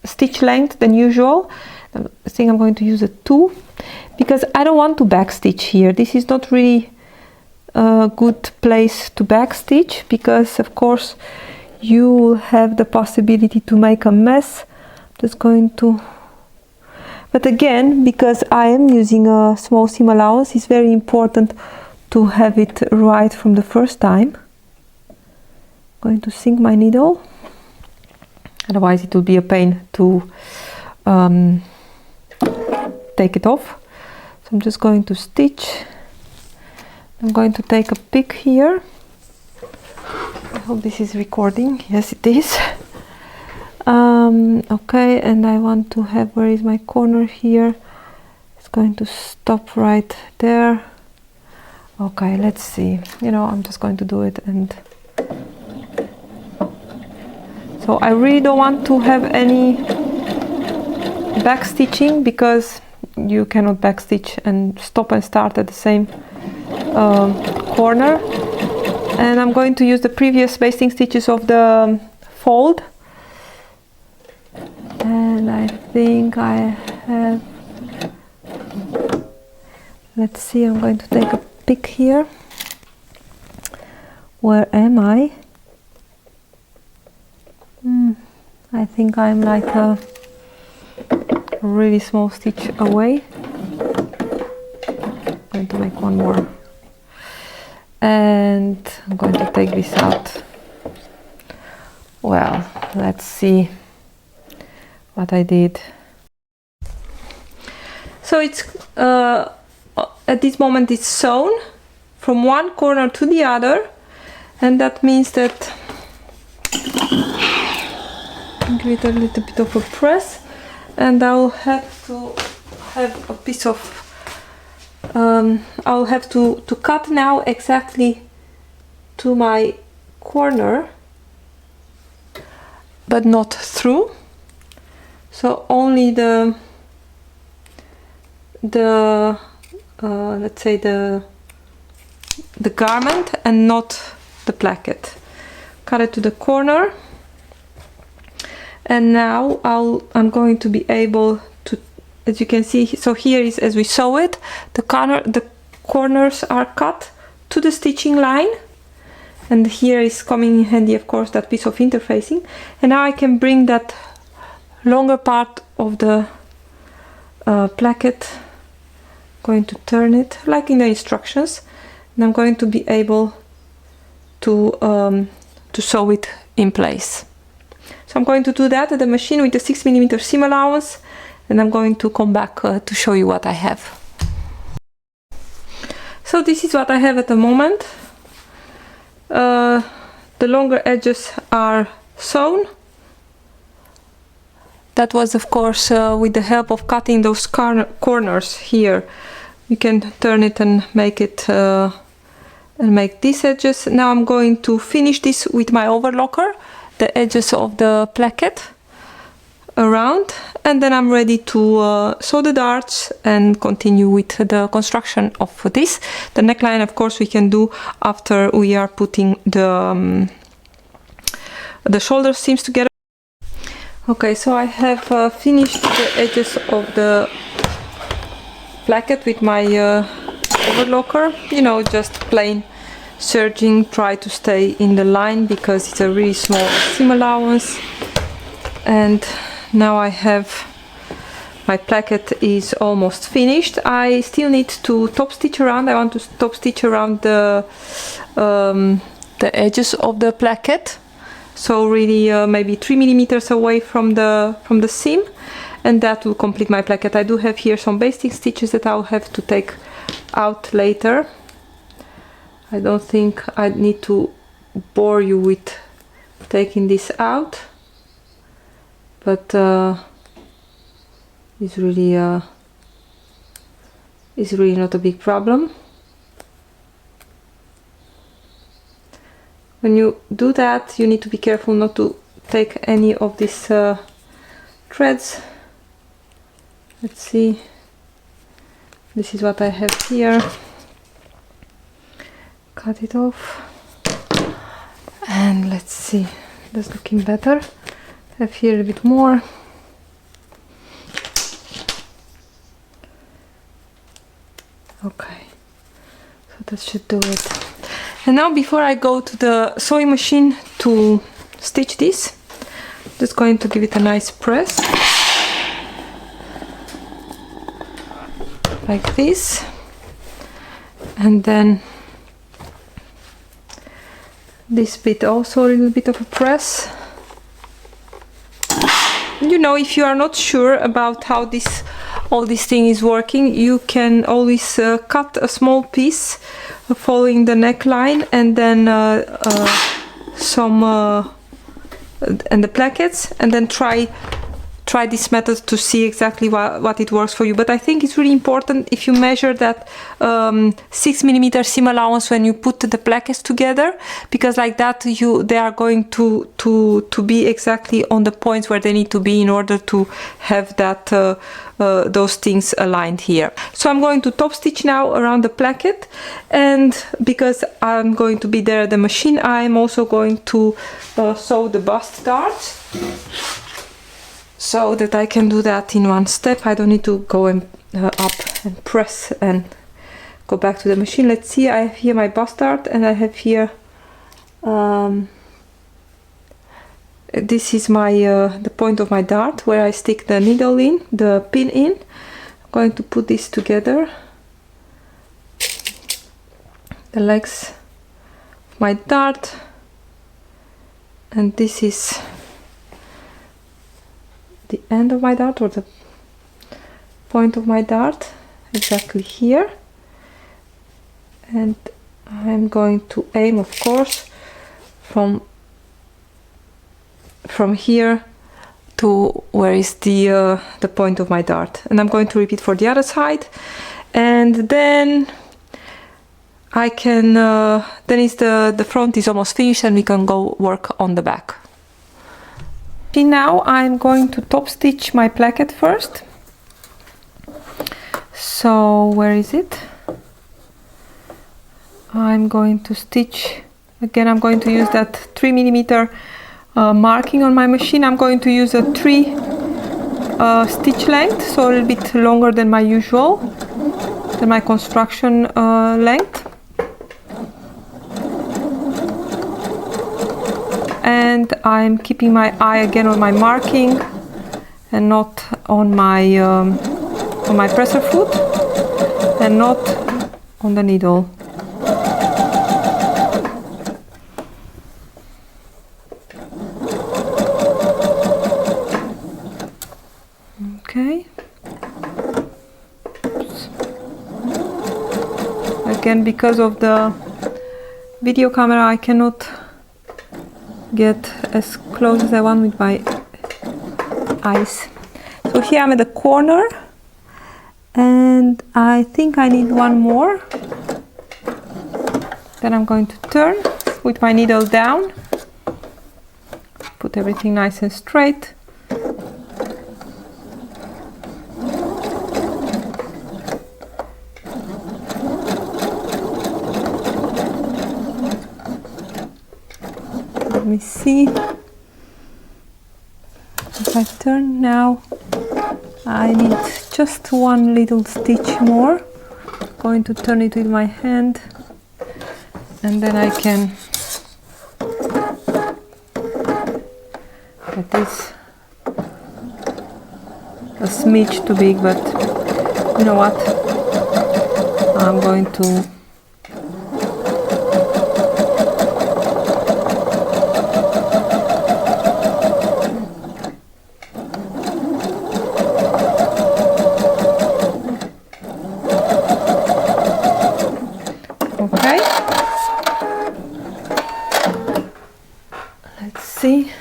stitch length than usual. I think I'm going to use a 2, because I don't want to backstitch here. This is not really a good place to backstitch, because of course you have the possibility to make a mess. Just going to, but again, because I am using a small seam allowance, it's very important to have it right from the first time. I'm going to sink my needle, otherwise it will be a pain to take it off. So I'm just going to stitch. I'm going to take a pick here. I hope this is recording. Yes, it is. Okay, and I want to have, where is my corner here? It's going to stop right there. Okay, let's see. You know, I'm just going to do it. And so I really don't want to have any back stitching, because you cannot backstitch and stop and start at the same corner. And I'm going to use the previous basting stitches of the fold, and I think I have, let's see, I'm going to take a pick here. Where am I? I think I'm like a really small stitch away. I'm going to make one more, and I'm going to take this out. Well, let's see what I did. So it's at this moment it's sewn from one corner to the other, and that means that, give it a little bit of a press, and I'll have to have a piece of I'll have to cut now exactly to my corner, but not through. So only the let's say the garment, and not the placket. Cut it to the corner, and now I'm going to be able to, as you can see, so here is, as we saw it, the corners are cut to the stitching line, and here is coming in handy, of course, that piece of interfacing. And now I can bring that longer part of the placket, going to turn it like in the instructions, and I'm going to be able to sew it in place. So I'm going to do that at the machine with the 6mm seam allowance, and I'm going to come back to show you what I have. So this is what I have at the moment. The longer edges are sewn. That was, of course, with the help of cutting those corners here. You can turn it and make it and make these edges. Now I'm going to finish this with my overlocker, the edges of the placket around, and then I'm ready to sew the darts and continue with the construction of this. The neckline, of course, we can do after we are putting the shoulder seams together. Okay, so I have finished the edges of the placket with my overlocker. You know, just plain serging, try to stay in the line because it's a really small seam allowance. And now I have my placket is almost finished. I still need to top stitch around. I want to top stitch around the edges of the placket, so really maybe 3 millimeters away from the seam, and that will complete my placket. I do have here some basting stitches that I'll have to take out later. I don't think I need to bore you with taking this out, but it's really not a big problem. When you do that, you need to be careful not to take any of these threads. Let's see, this is what I have here. Cut it off, and let's see, that's looking better. Have here a bit more. Okay, so that should do it. And now, before I go to the sewing machine to stitch this, I'm just going to give it a nice press, like this, and then this bit also a little bit of a press. You know, if you are not sure about how all this thing is working, you can always cut a small piece following the neckline, and then and the plackets, and then try this method to see exactly what it works for you. But I think it's really important if you measure that 6 millimeter seam allowance when you put the plackets together, because like that they are going to be exactly on the points where they need to be in order to have that those things aligned here. So I'm going to top stitch now around the placket, and because I'm going to be there at the machine, I'm also going to sew the bust darts, so that I can do that in one step. I don't need to go up and press and go back to the machine. Let's see, I have here my bust dart, and I have here this is my the point of my dart where I stick the needle in, the pin in. I'm going to put this together, the legs of my dart, and this is the end of my dart, or the point of my dart, exactly here. And I'm going to aim, of course, from here to where is the point of my dart, and I'm going to repeat for the other side, and then I can then the front is almost finished, and we can go work on the back. Now I'm going to top stitch my placket first. So where is it? I'm going to stitch again. I'm going to use that 3 millimeter marking on my machine. I'm going to use a 3 stitch length, so a little bit longer than my usual, than my construction length. And I'm keeping my eye again on my marking and not on my presser foot, and not on the needle. Okay. Oops. Again, because of the video camera, I cannot get as close as I want with my eyes. So here I'm at the corner, and I think I need one more. Then I'm going to turn with my needle down, put everything nice and straight. Let me see. If I turn now, I need just one little stitch more. I'm going to turn it with my hand, and then I can, that is a smidge too big, but you know what, I'm going to let's see.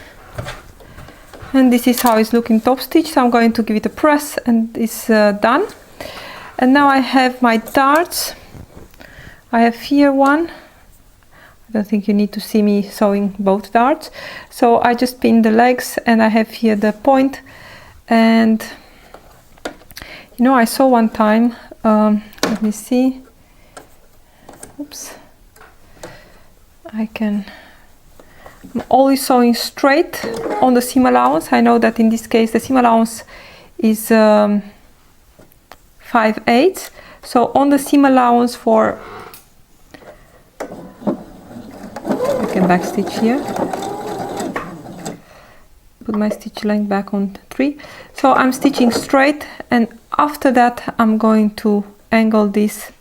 And this is how it's looking top stitch. So I'm going to give it a press and it's done. And now I have my darts. I have here one. I don't think you need to see me sewing both darts. So I just pin the legs and I have here the point. And you know, I saw one time, let me see. Oops. I'm always sewing straight on the seam allowance. I know that in this case the seam allowance is 5/8. So on the seam allowance for, I can back stitch here. Put my stitch length back on 3. So I'm stitching straight, and after that I'm going to angle this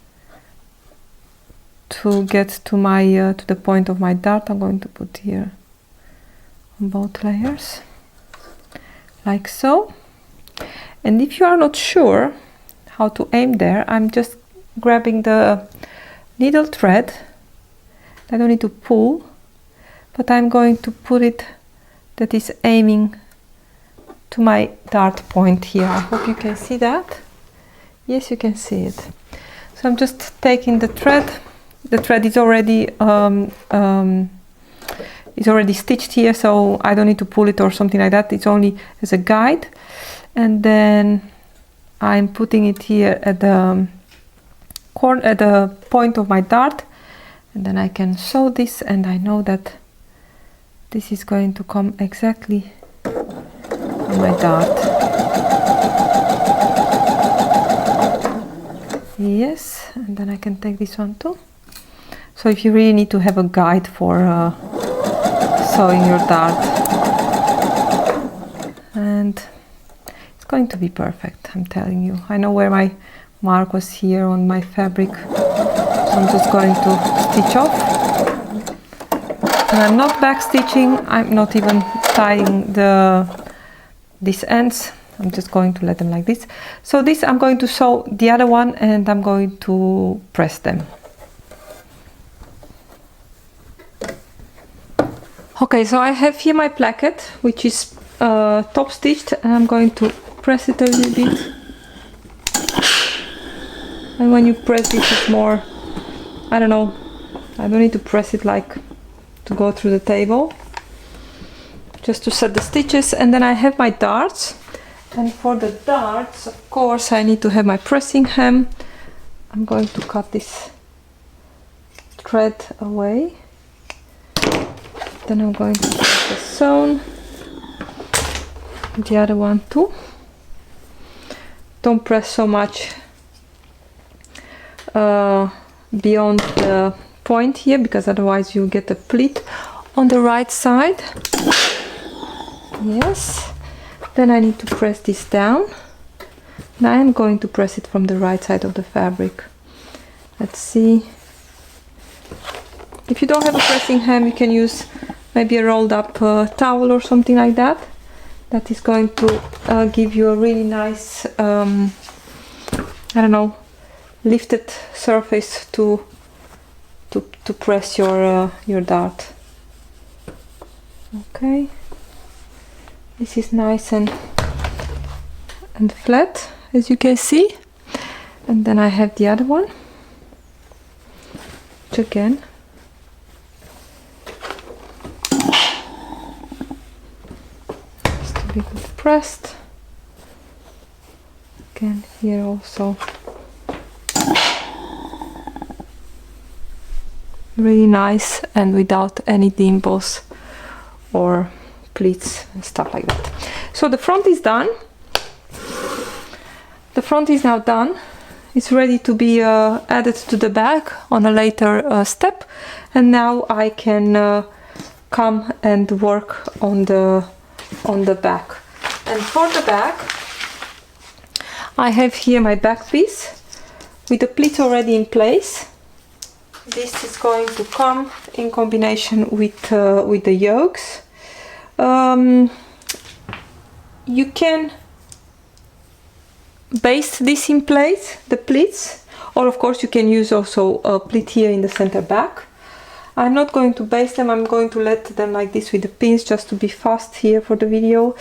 to get to my to the point of my dart. I'm going to put here on both layers like so. And if you are not sure how to aim there, I'm just grabbing the needle thread. I don't need to pull, but I'm going to put it that is aiming to my dart point here. I hope you can see that. Yes, you can see it. So I'm just taking the thread. The thread is already stitched here, so I don't need to pull it or something like that. It's only as a guide. And then I'm putting it here at the corner, at the point of my dart, and then I can sew this, and I know that this is going to come exactly on my dart. Yes, and then I can take this one too. So if you really need to have a guide for sewing your dart, and it's going to be perfect, I'm telling you. I know where my mark was here on my fabric, so I'm just going to stitch off. And I'm not back stitching, I'm not even tying these ends. I'm just going to let them like this. So this, I'm going to sew the other one and I'm going to press them. Okay, so I have here my placket, which is top stitched, and I'm going to press it a little bit. And when you press it, it's more, I don't know, I don't need to press it like to go through the table, just to set the stitches. And then I have my darts, and for the darts, of course, I need to have my pressing hem. I'm going to cut this thread away. Then I'm going to put the sewn, the other one too. Don't press so much beyond the point here, because otherwise you get a pleat on the right side. Yes. Then I need to press this down. And I am going to press it from the right side of the fabric. Let's see. If you don't have a pressing hem, you can use maybe a rolled up towel or something like that. That is going to give you a really nice, I don't know, lifted surface to press your dart. Okay, this is nice and flat, as you can see. And then I have the other one, which again, be good pressed. Again here also really nice and without any dimples or pleats and stuff like that. So the front is done. The front is now done. It's ready to be added to the back on a later step, and now I can come and work on the back. And for the back, I have here my back piece with the pleat already in place. This is going to come in combination with the yokes. You can baste this in place, the pleats, or of course you can use also a pleat here in the center back. I'm not going to baste them, I'm going to let them like this with the pins just to be fast here for the video.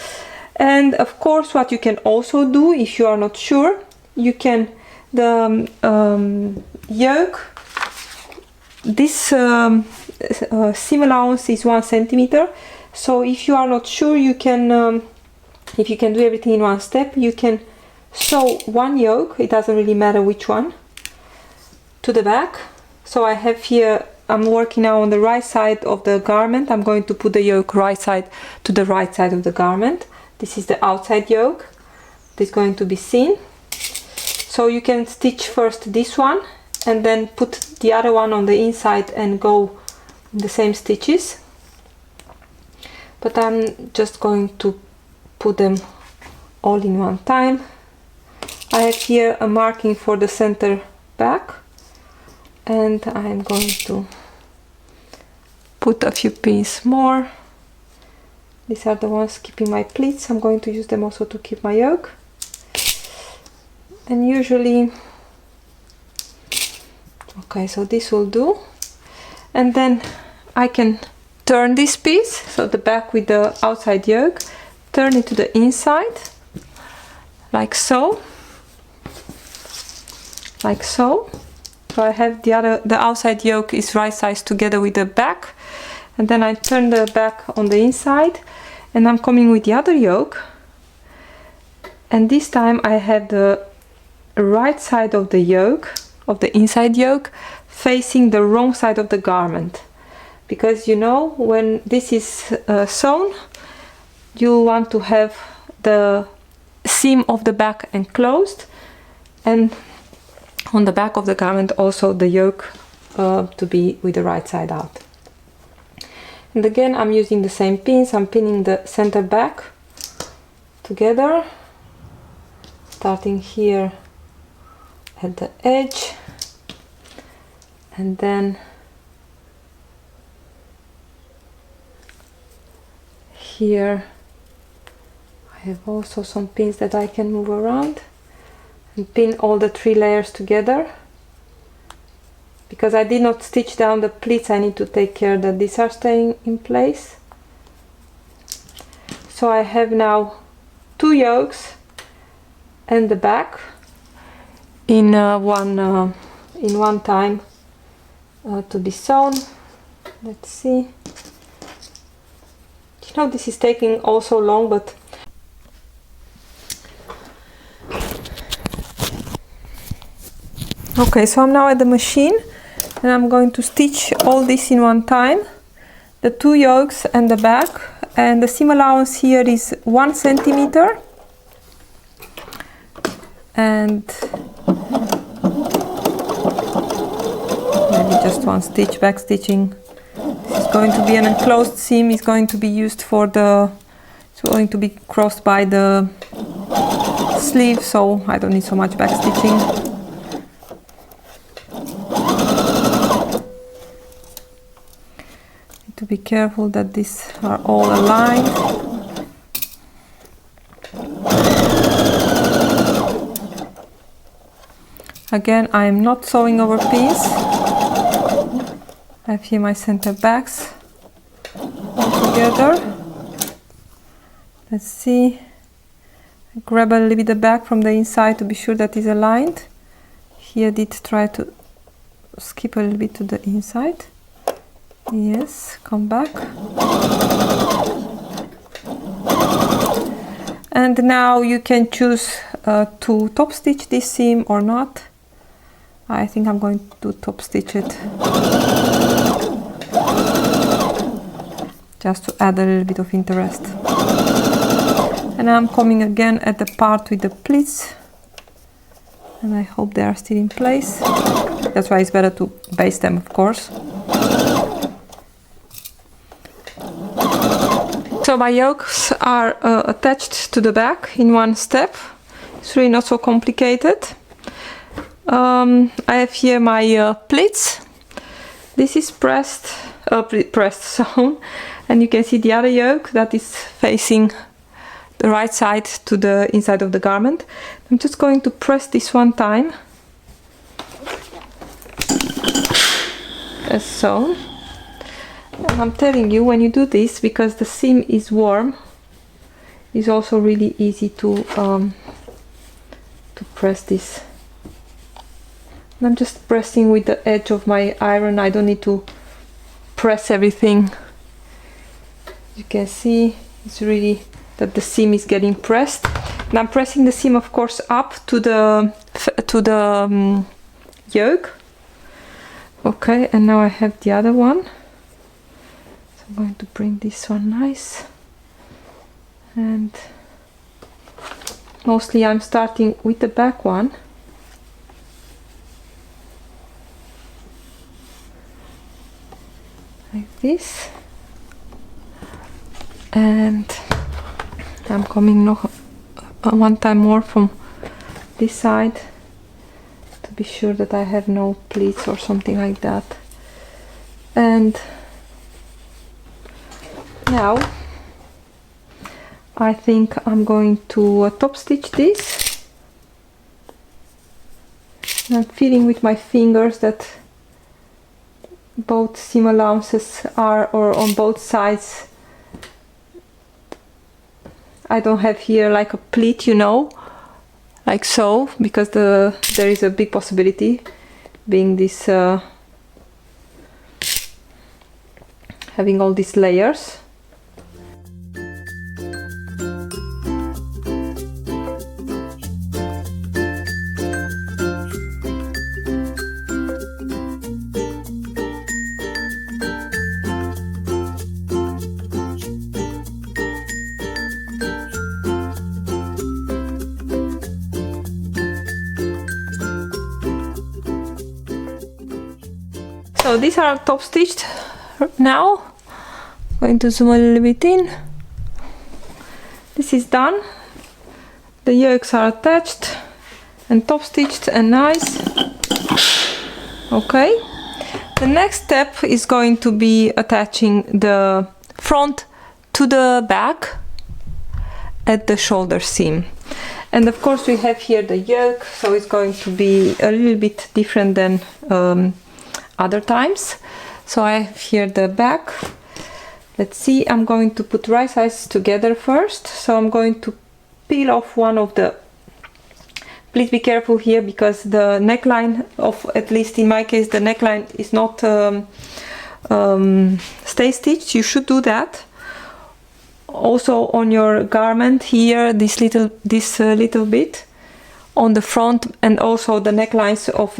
And of course, what you can also do if you are not sure, you can, the yoke, this seam allowance is 1 centimeter. So if you are not sure, you can, if you can do everything in one step, you can sew one yoke, it doesn't really matter which one, to the back. So I have here, I'm working now on the right side of the garment. I'm going to put the yoke right side to the right side of the garment. This is the outside yoke. This is going to be seen. So you can stitch first this one and then put the other one on the inside and go the same stitches. But I'm just going to put them all in one time. I have here a marking for the center back, and I'm going to put a few pins more. These are the ones keeping my pleats. I'm going to use them also to keep my yoke. And usually, okay, so this will do. And then I can turn this piece, so the back with the outside yoke, turn it to the inside, like so. Like so. So I have the outside yoke is right size together with the back, and then I turn the back on the inside, and I'm coming with the other yoke, and this time I have the right side of the yoke, of the inside yoke, facing the wrong side of the garment, because you know when this is sewn, you want to have the seam of the back enclosed, and on the back of the garment also the yoke to be with the right side out. And again, I'm using the same pins. I'm pinning the center back together, starting here at the edge, and then here I have also some pins that I can move around and pin all the 3 layers together. Because I did not stitch down the pleats, I need to take care that these are staying in place. So I have now 2 yokes and the back in one time to be sewn. Let's see. You know, this is taking also long, but okay, so I'm now at the machine and I'm going to stitch all this in one time, the 2 yokes and the back, and the seam allowance here is 1 centimeter, and maybe just 1 stitch back stitching. This is going to be an enclosed seam, is going to be used for the, it's going to be crossed by the sleeve, so I don't need so much back stitching. To be careful that these are all aligned. Again, I am not sewing over pins. I have here my center backs all together. Let's see. I grab a little bit the back from the inside to be sure that is aligned. Here I did try to skip a little bit to the inside. Yes, come back. And now you can choose to top stitch this seam or not. I think I'm going to top stitch it, just to add a little bit of interest. And I'm coming again at the part with the pleats, and I hope they are still in place. That's why it's better to baste them, of course. So my yokes are attached to the back in one step. It's really not so complicated. I have here my pleats. This is pressed sewn, and you can see the other yoke that is facing the right side to the inside of the garment. I'm just going to press this one time, as so. And I'm telling you, when you do this, because the seam is warm, it's also really easy to press this. And I'm just pressing with the edge of my iron. I don't need to press everything. You can see it's really that the seam is getting pressed. And I'm pressing the seam, of course, up to the yoke. Okay, and now I have the other one. So I'm going to bring this one nice. And mostly I'm starting with the back one. Like this. And I'm coming now one time more from this side to be sure that I have no pleats or something like that. And now I think I'm going to top stitch this. And I'm feeling with my fingers that both seam allowances are, or on both sides. I don't have here like a pleat, you know, like so, because there is a big possibility being this having all these layers. So these are top stitched now. Going to zoom a little bit in. This is done. The yokes are attached and top stitched and nice. Okay. The next step is going to be attaching the front to the back at the shoulder seam. And of course we have here the yoke, so it's going to be a little bit different than other times. So I have here the back. Let's see, I'm going to put right sides together first. So I'm going to peel off one of the, please be careful here because the neckline of, at least in my case, the neckline is not stay stitched. You should do that. Also on your garment here, this little bit on the front, and also the necklines of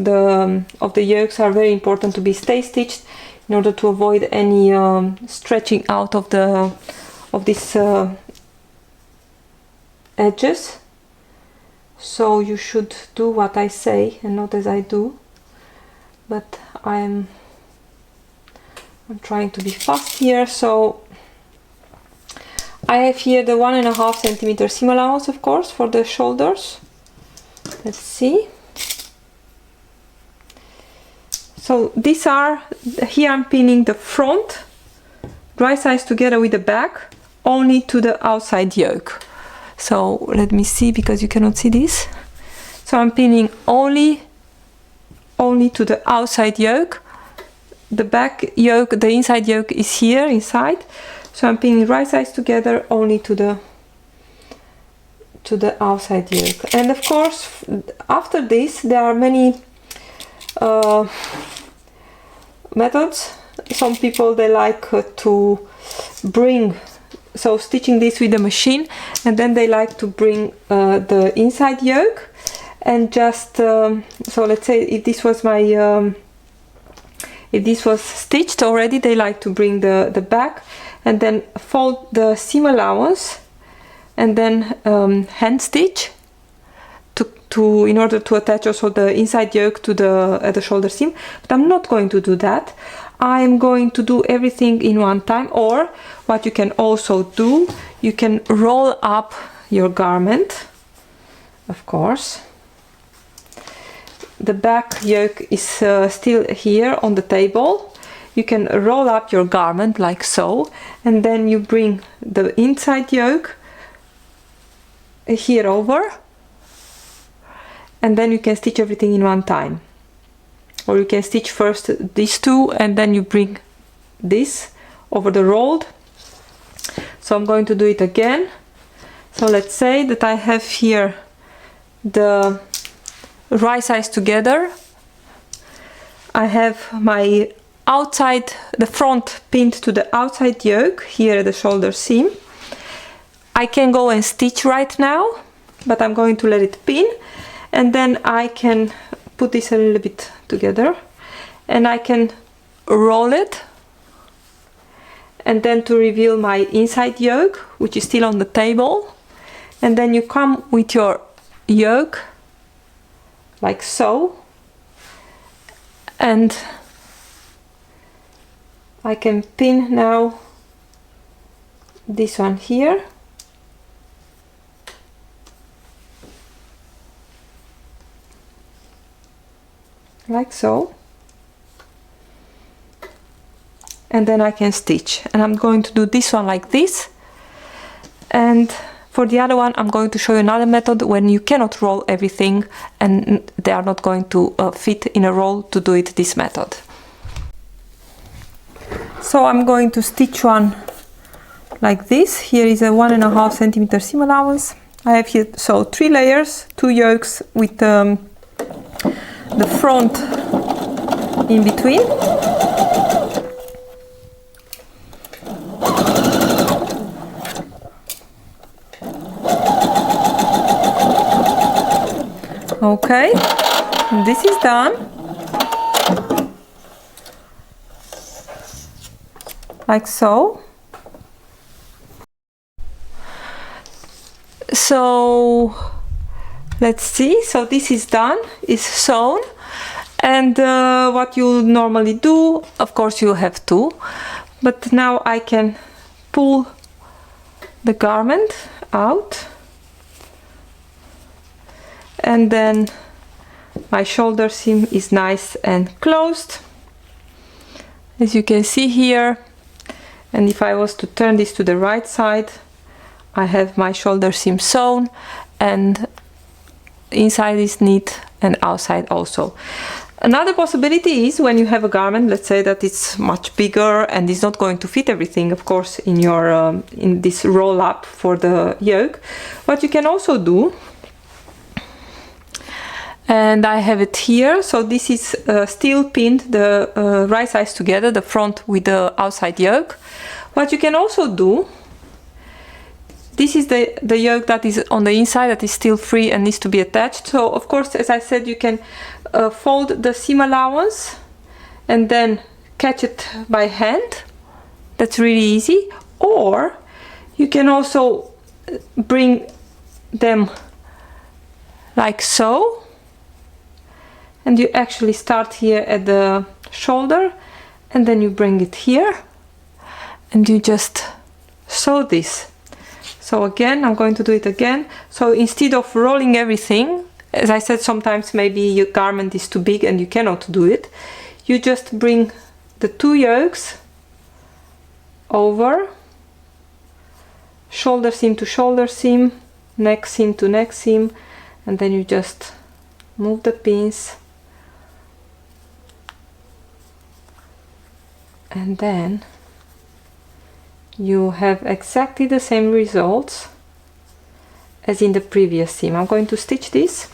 the yokes are very important to be stay stitched in order to avoid any stretching out of these edges. So you should do what I say and not as I do, but I'm trying to be fast here. So I have here the 1.5 centimeter seam allowance, of course, for the shoulders. Let's see. So these are, here I'm pinning the front right sides together with the back only to the outside yoke. So let me see, because you cannot see this. So I'm pinning only to the outside yoke. The back yoke, the inside yoke is here inside. So I'm pinning right sides together only to the outside yoke. And of course after this there are many methods. Some people, they like to bring, so stitching this with the machine, and then they like to bring the inside yoke and just so let's say if this was my if this was stitched already, they like to bring the back and then fold the seam allowance and then hand stitch to in order to attach also the inside yoke to the shoulder seam. But I'm not going to do that. I'm going to do everything in one time. Or what you can also do, you can roll up your garment, of course. The back yoke is still here on the table. You can roll up your garment like so, and then you bring the inside yoke here over, and then you can stitch everything in one time. Or you can stitch first these two and then you bring this over the rolled. So I'm going to do it again. So let's say that I have here the right sides together. I have my outside, the front pinned to the outside yoke here at the shoulder seam. I can go and stitch right now, but I'm going to let it pin, and then I can put this a little bit together and I can roll it, and then to reveal my inside yoke, which is still on the table, and then you come with your yoke like so, and I can pin now this one here, like so, and then I can stitch, and I'm going to do this one like this. And for the other one I'm going to show you another method when you cannot roll everything and they are not going to fit in a roll, to do it this method. So I'm going to stitch one like this. Here is a 1.5 centimeter seam allowance. I have here so 3 layers, 2 yokes with the front in between. Okay, this is done. Like so. So let's see. So this is done, is sewn, and what you normally do, of course you have to, but now I can pull the garment out, and then my shoulder seam is nice and closed, as you can see here. And if I was to turn this to the right side, I have my shoulder seam sewn, and inside is neat and outside also. Another possibility is when you have a garment, let's say that it's much bigger and is not going to fit everything, of course, in your in this roll up for the yoke. What you can also do, and I have it here, so this is still pinned, the right sides together, the front with the outside yoke. What you can also do, this is the yoke that is on the inside, that is still free and needs to be attached. So of course, as I said, you can fold the seam allowance and then catch it by hand. That's really easy. Or you can also bring them like so, and you actually start here at the shoulder, and then you bring it here, and you just sew this. So again, I'm going to do it again. So instead of rolling everything, as I said, sometimes maybe your garment is too big and you cannot do it, you just bring the 2 yokes over, shoulder seam to shoulder seam, neck seam to neck seam, and then you just move the pins, and then you have exactly the same results as in the previous seam. I'm going to stitch this.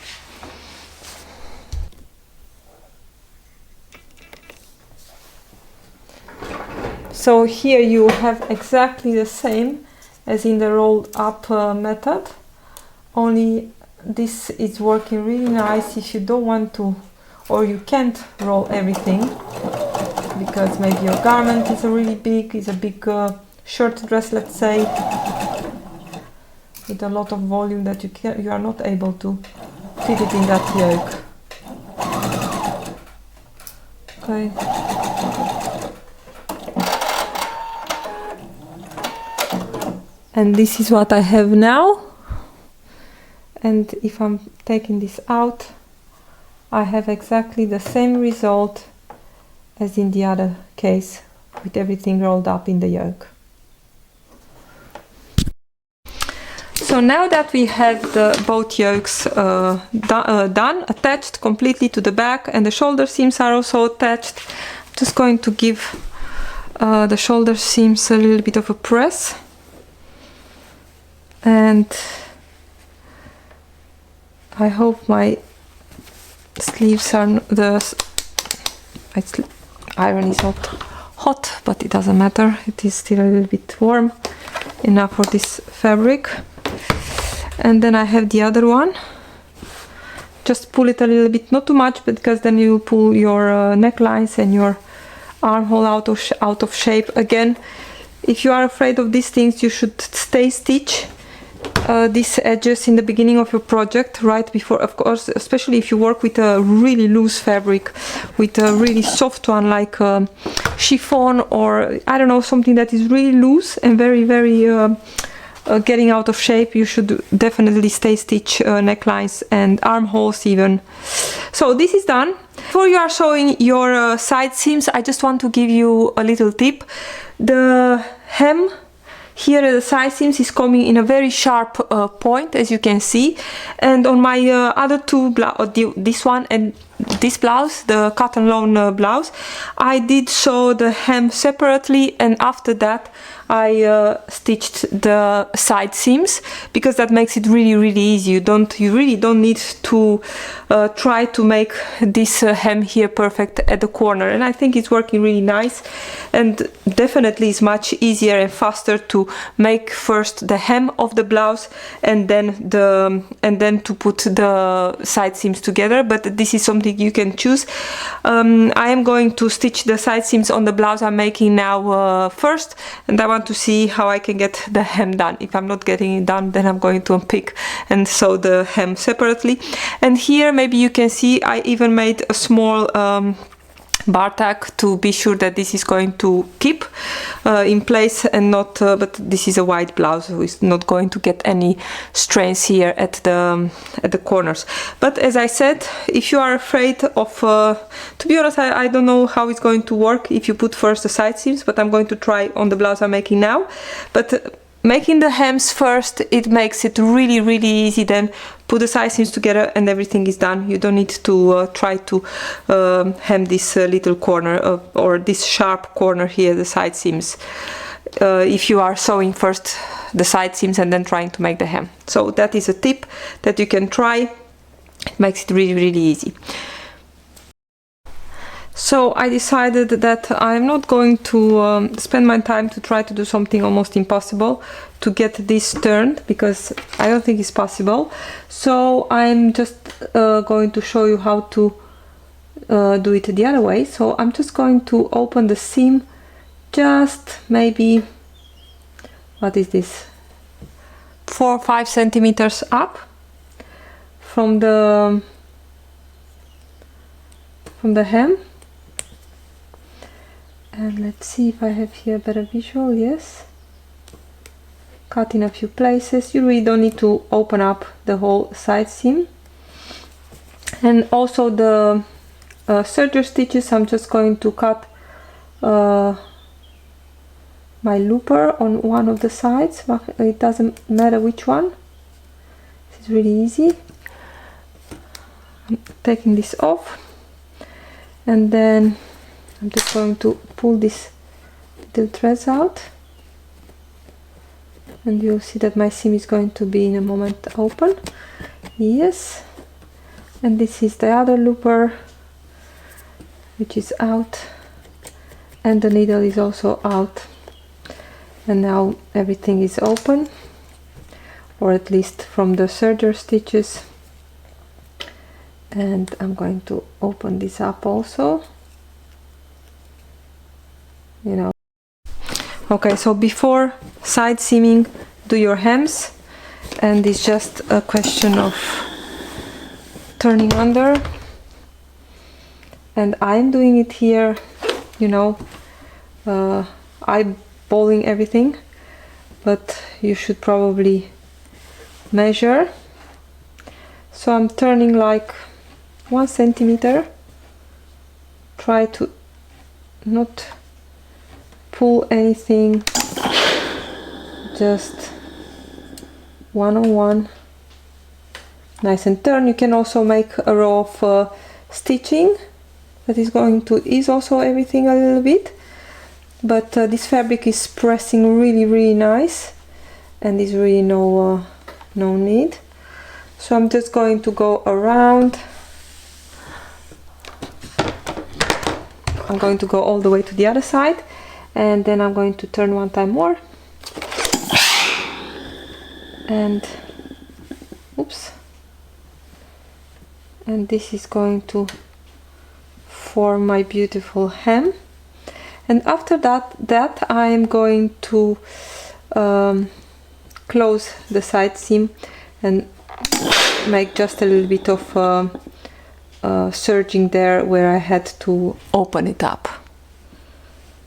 So here you have exactly the same as in the rolled up method, only this is working really nice if you don't want to, or you can't roll everything, because maybe your garment is really big, is a big shirt dress, let's say, with a lot of volume that you are not able to fit it in that yoke. Okay. And this is what I have now. And if I'm taking this out, I have exactly the same result as in the other case, with everything rolled up in the yoke. So now that we have both yokes done, attached completely to the back, and the shoulder seams are also attached, I'm just going to give the shoulder seams a little bit of a press, and I hope my sleeves are iron is not hot, but it doesn't matter, it is still a little bit warm enough for this fabric. And then I have the other one. Just pull it a little bit, not too much, but because then you pull your necklines and your armhole out of shape. Again, if you are afraid of these things, you should stay stitch these edges in the beginning of your project, right before, of course, especially if you work with a really loose fabric, with a really soft one like chiffon, or I don't know, something that is really loose and very getting out of shape. You should definitely stay stitch necklines and armholes even. So this is done. Before you are sewing your side seams, I just want to give you a little tip. The hem here at the side seams is coming in a very sharp point, as you can see, and on my other two this one and this blouse, the cotton lawn blouse, I did sew the hem separately, and after that I stitched the side seams, because that makes it really easy. You really don't need to try to make this hem here perfect at the corner, and I think it's working really nice, and definitely it's much easier and faster to make first the hem of the blouse and then to put the side seams together. But this is something you can choose. I am going to stitch the side seams on the blouse I'm making now first, and I want to see how I can get the hem done. If I'm not getting it done, then I'm going to unpick and sew the hem separately. And here maybe you can see I even made a small bar tag to be sure that this is going to keep in place and not but this is a white blouse, so it's not going to get any strains here at the corners. But as I said, if you are afraid of to be honest, I don't know how it's going to work if you put first the side seams, but I'm going to try on the blouse I'm making now. But making the hems first, it makes it really easy. Then put the side seams together and everything is done. You don't need to try to hem this little corner or this sharp corner here, the side seams, if you are sewing first the side seams and then trying to make the hem. So that is a tip that you can try. It makes it really easy. So I decided that I'm not going to spend my time to try to do something almost impossible to get this turned, because I don't think it's possible. So I'm just going to show you how to do it the other way. So I'm just going to open the seam just maybe, what is this, 4 or 5 centimeters up from the hem. And let's see if I have here a better visual. Yes, cut in a few places. You really don't need to open up the whole side seam. And also the serger stitches, I'm just going to cut my looper on one of the sides. It doesn't matter which one. This is really easy. I'm taking this off, and then I'm just going to pull these little threads out, and you'll see that my seam is going to be in a moment open. Yes, and this is the other looper, which is out, and the needle is also out, and now everything is open, or at least from the serger stitches. And I'm going to open this up also. You know. Okay, so before side seaming, do your hems, and it's just a question of turning under, and I'm doing it here, you know, eyeballing everything, but you should probably measure. So I'm turning like 1 centimeter. Try to not pull anything, just 1 on 1, nice and turn. You can also make a row of stitching that is going to ease also everything a little bit. but this fabric is pressing really nice, and there's really no need. So I'm just going to go around. I'm going to go all the way to the other side, and then I'm going to turn one time more, and oops, and this is going to form my beautiful hem. And after that I am going to close the side seam and make just a little bit of serging there where I had to open it up.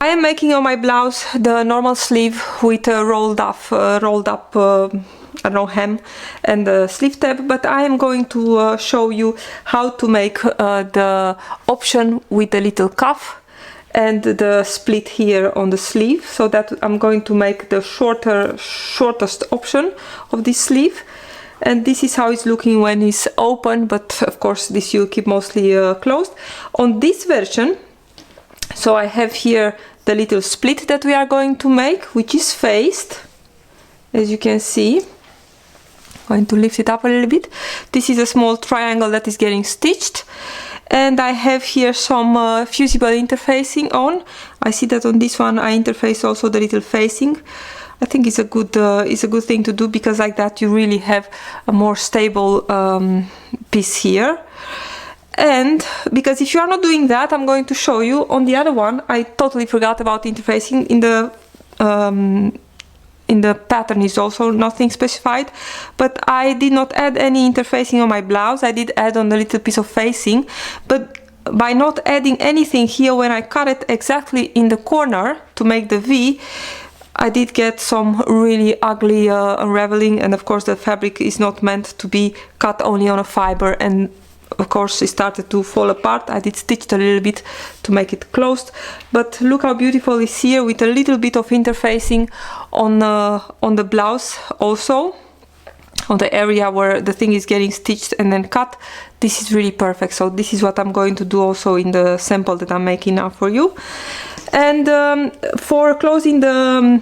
I am making on my blouse the normal sleeve with a rolled up I don't know, hem and the sleeve tab, but I am going to show you how to make the option with the little cuff and the split here on the sleeve, so that I'm going to make the shortest option of this sleeve. And this is how it's looking when it's open, but of course this you keep mostly closed. On this version, so I have here the little split that we are going to make, which is faced, as you can see. I'm going to lift it up a little bit. This is a small triangle that is getting stitched, and I have here some fusible interfacing on. I see that on this one I interface also the little facing. I think it's a good thing to do, because like that you really have a more stable piece here. And because if you are not doing that, I'm going to show you on the other one. I totally forgot about interfacing. In the pattern is also nothing specified, but I did not add any interfacing on my blouse. I did add on the little piece of facing, but by not adding anything here, when I cut it exactly in the corner to make the V, I did get some really ugly unraveling, and of course the fabric is not meant to be cut only on a fiber, and of course it started to fall apart. I did stitch it a little bit to make it closed, but look how beautiful it's here with a little bit of interfacing on the blouse, also on the area where the thing is getting stitched and then cut. This is really perfect. So this is what I'm going to do also in the sample that I'm making now for you. And for closing the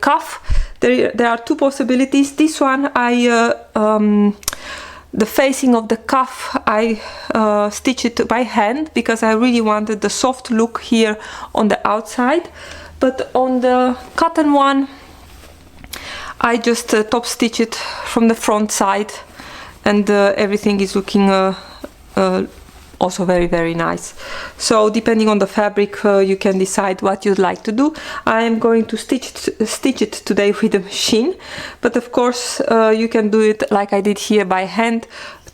cuff, there are two possibilities. This one, the facing of the cuff, I stitch it by hand, because I really wanted the soft look here on the outside. But on the cotton one, I just top stitch it from the front side, and everything is looking also very nice. So depending on the fabric, you can decide what you'd like to do. I am going to stitch it today with the machine, but of course you can do it like I did here by hand.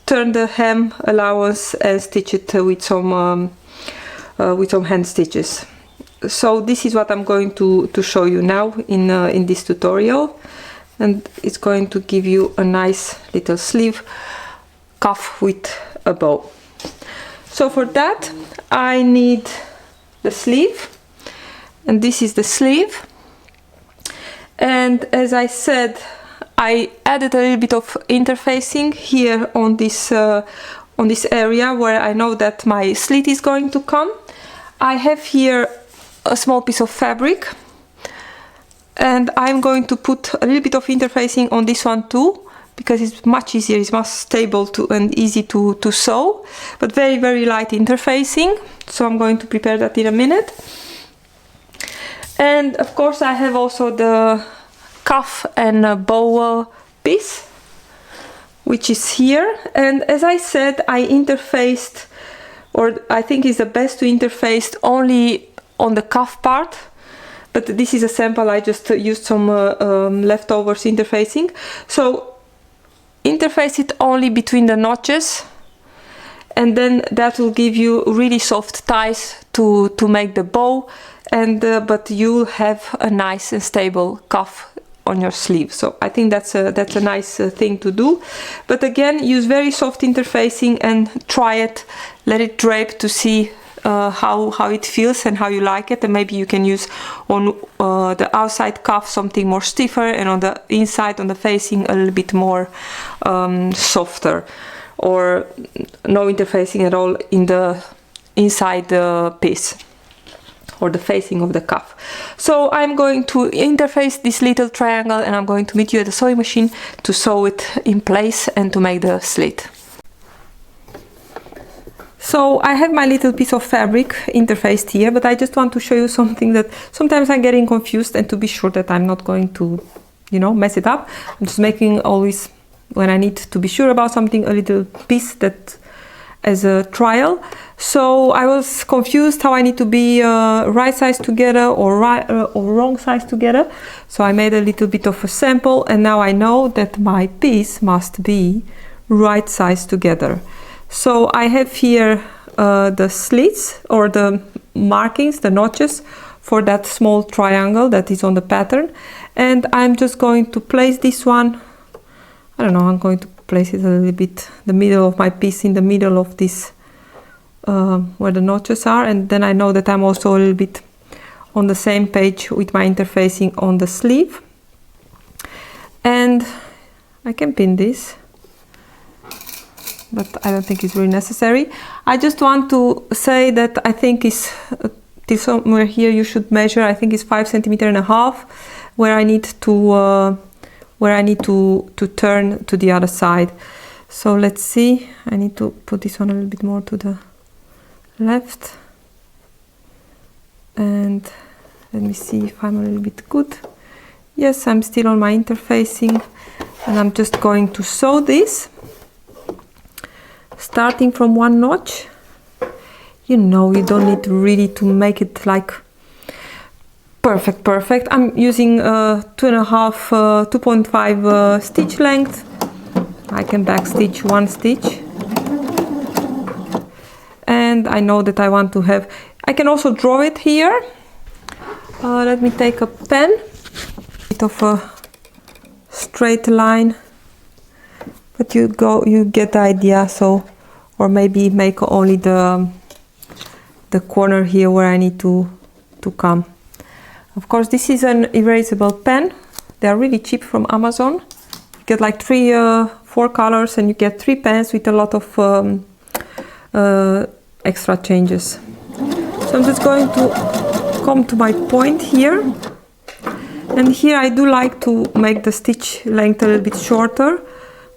Turn the hem allowance and stitch it with some hand stitches. So this is what I'm going to show you now in this tutorial, and it's going to give you a nice little sleeve cuff with a bow. So for that I need the sleeve, and this is the sleeve. And as I said, I added a little bit of interfacing here on this area where I know that my slit is going to come. I have here a small piece of fabric, and I'm going to put a little bit of interfacing on this one too, because it's much easier, it's much stable and easy to sew, but very light interfacing. So I'm going to prepare that in a minute. And of course I have also the cuff and bow piece, which is here. And as I said, I interfaced, or I think it's the best to interface only on the cuff part, but this is a sample. I just used some leftovers interfacing. So interface it only between the notches, and then that will give you really soft ties to make the bow, and but you'll have a nice and stable cuff on your sleeve. So I think that's a nice thing to do. But again, use very soft interfacing and try it, let it drape to see how it feels and how you like it. And maybe you can use on the outside cuff something more stiffer, and on the inside, on the facing, a little bit more softer, or no interfacing at all in the inside piece. or the facing of the cuff. So I'm going to interface this little triangle, and I'm going to meet you at the sewing machine to sew it in place and to make the slit. So I have my little piece of fabric interfaced here, but I just want to show you something that sometimes I'm getting confused, and to be sure that I'm not going to, you know, mess it up. I'm just making always, when I need to be sure about something, a little piece that as a trial. So I was confused how I need to be right size together or right or wrong size together. So I made a little bit of a sample, and now I know that my piece must be right size together. So I have here the slits or the markings, the notches for that small triangle that is on the pattern, and I'm just going to place this one, I don't know, I'm going to place it a little bit the middle of my piece, in the middle of this where the notches are, and then I know that I'm also a little bit on the same page with my interfacing on the sleeve. And I can pin this, but I don't think it's really necessary. I just want to say that I think is somewhere here you should measure, I think it's 5.5 centimeters where I need to turn to the other side. So let's see, I need to put this one a little bit more to the left, and let me see if I'm a little bit good. Yes, I'm still on my interfacing, and I'm just going to sew this starting from one notch. You know, you don't need really to make it like perfect. I'm using 2.5 stitch length. I can back stitch one stitch, and I know that I want to have, I can also draw it here. Let me take a pen, a bit of a straight line, but you get the idea. So, or maybe make only the corner here where I need to come. Of course, this is an erasable pen. They are really cheap from Amazon. You get like 4 colors, and you get 3 pens with a lot of extra changes. So I'm just going to come to my point here, and here I do like to make the stitch length a little bit shorter,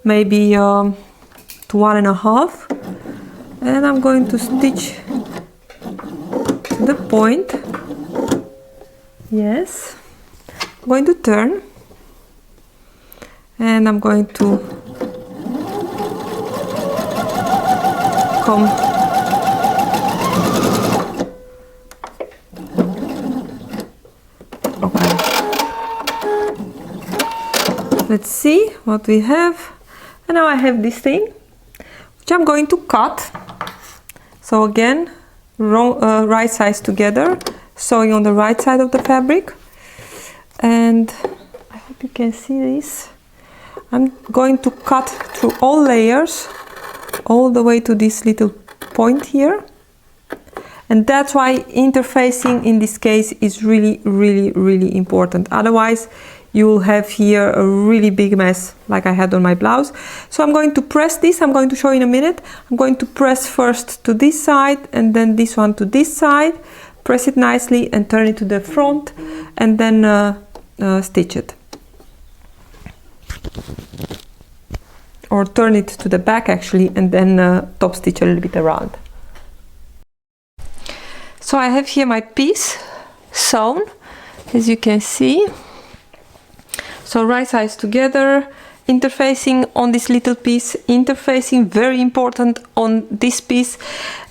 maybe to 1.5, and I'm going to stitch the point. Yes, I'm going to turn, and I'm going to come okay. Let's see what we have. And now I have this thing which I'm going to cut. So again, right sides together, sewing on the right side of the fabric, and I hope you can see this. I'm going to cut through all layers all the way to this little point here, and that's why interfacing in this case is really important. Otherwise you will have here a really big mess like I had on my blouse. So I'm going to press this. I'm going to show you in a minute. I'm going to press first to this side and then this one to this side, press it nicely and turn it to the front, and then stitch it, or turn it to the back actually, and then top stitch a little bit around. So I have here my piece sewn, as you can see. So right sides together, interfacing on this little piece, interfacing very important on this piece,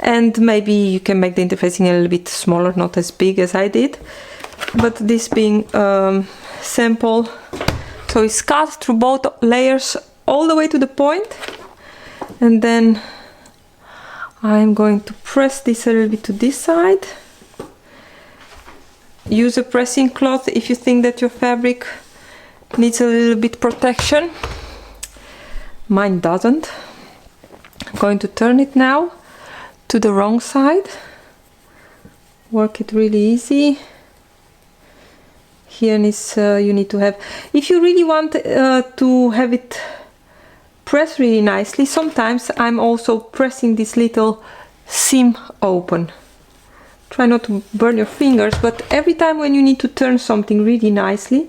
and maybe you can make the interfacing a little bit smaller, not as big as I did, but this being sample. So it's cut through both layers all the way to the point, and then I'm going to press this a little bit to this side. Use a pressing cloth if you think that your fabric needs a little bit protection. Mine doesn't. I'm going to turn it now to the wrong side. Work it really easy. Here is you need to have, if you really want to have it press really nicely, sometimes I'm also pressing this little seam open, try not to burn your fingers, but every time when you need to turn something really nicely,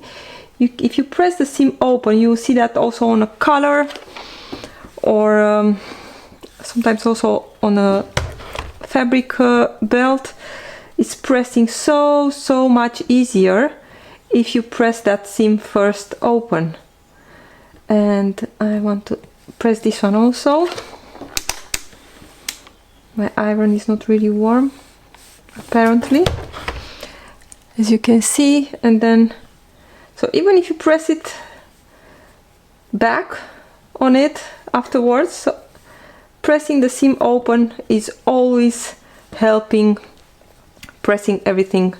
if you press the seam open, you will see that also on a collar, or sometimes also on a fabric belt. It's pressing so much easier if you press that seam first open. And I want to press this one also. My iron is not really warm, apparently, as you can see. And then, so even if you press it back on it afterwards, so pressing the seam open is always helping pressing everything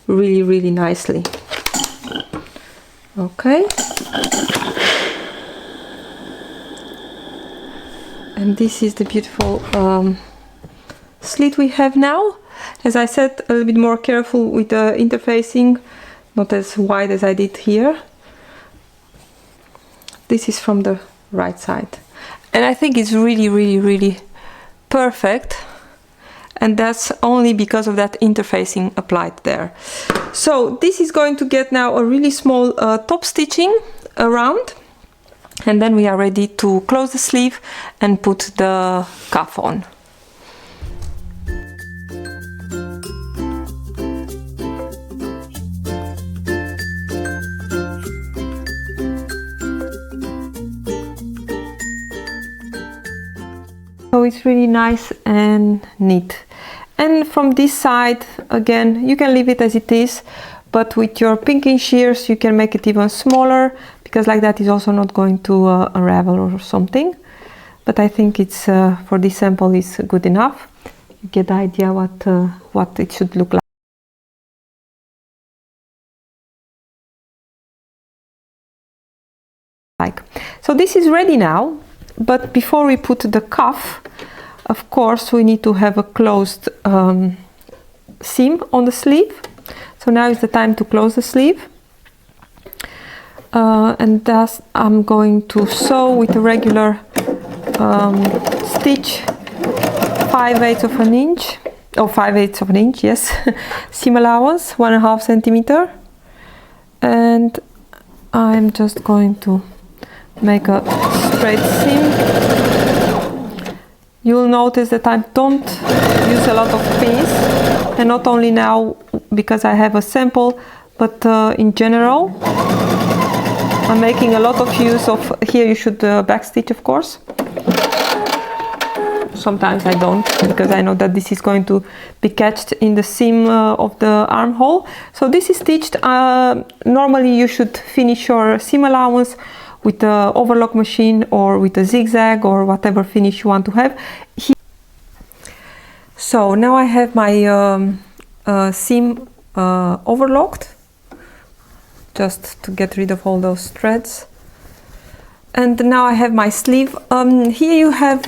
really nicely. Okay. And this is the beautiful slit we have now. As I said, a little bit more careful with the interfacing, not as wide as I did here. This is from the right side. And I think it's really perfect. And that's only because of that interfacing applied there. So this is going to get now a really small top stitching around. And then we are ready to close the sleeve and put the cuff on. So it's really nice and neat. And from this side, again, you can leave it as it is, but with your pinking shears you can make it even smaller, because like that is also not going to unravel or something. But I think it's for this sample is good enough. You get the idea what it should look like. So this is ready now, but before we put the cuff, of course we need to have a closed seam on the sleeve. So now is the time to close the sleeve. And thus I'm going to sew with a regular stitch 5/8 of an inch, or 5/8 of an inch, yes, seam allowance, 1.5 centimeter. And I'm just going to make a straight seam. You will notice that I don't use a lot of pins, and not only now because I have a sample, but in general. I'm making a lot of use of, here you should backstitch, of course. Sometimes I don't, because I know that this is going to be catched in the seam of the armhole. So this is stitched. Normally you should finish your seam allowance with the overlock machine or with a zigzag or whatever finish you want to have. So now I have my seam overlocked, just to get rid of all those threads. And now I have my sleeve. Here you have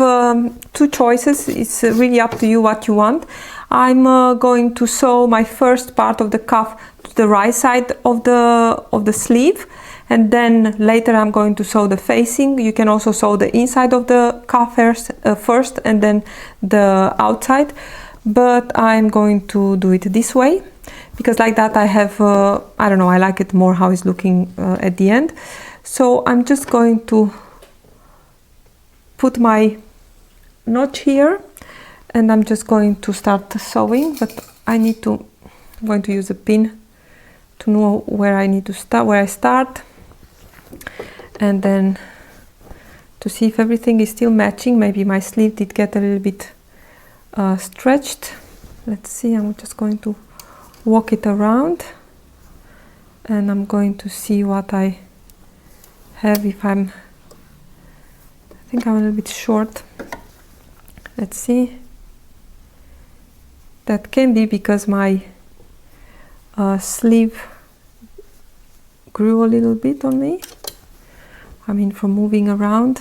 two choices. It's really up to you what you want. I'm going to sew my first part of the cuff to the right side of the sleeve, and then later I'm going to sew the facing. You can also sew the inside of the cuff first and then the outside, but I'm going to do it this way, because like that I have, I don't know, I like it more how it's looking at the end. So I'm just going to put my notch here, and I'm just going to start sewing, but I'm going to use a pin to know where I need to start, where I start, and then to see if everything is still matching. Maybe my sleeve did get a little bit stretched. Let's see, I'm just going to walk it around, and I'm going to see what I have. If I think I'm a little bit short. Let's see. That can be because my sleeve grew a little bit on me. I mean, from moving around.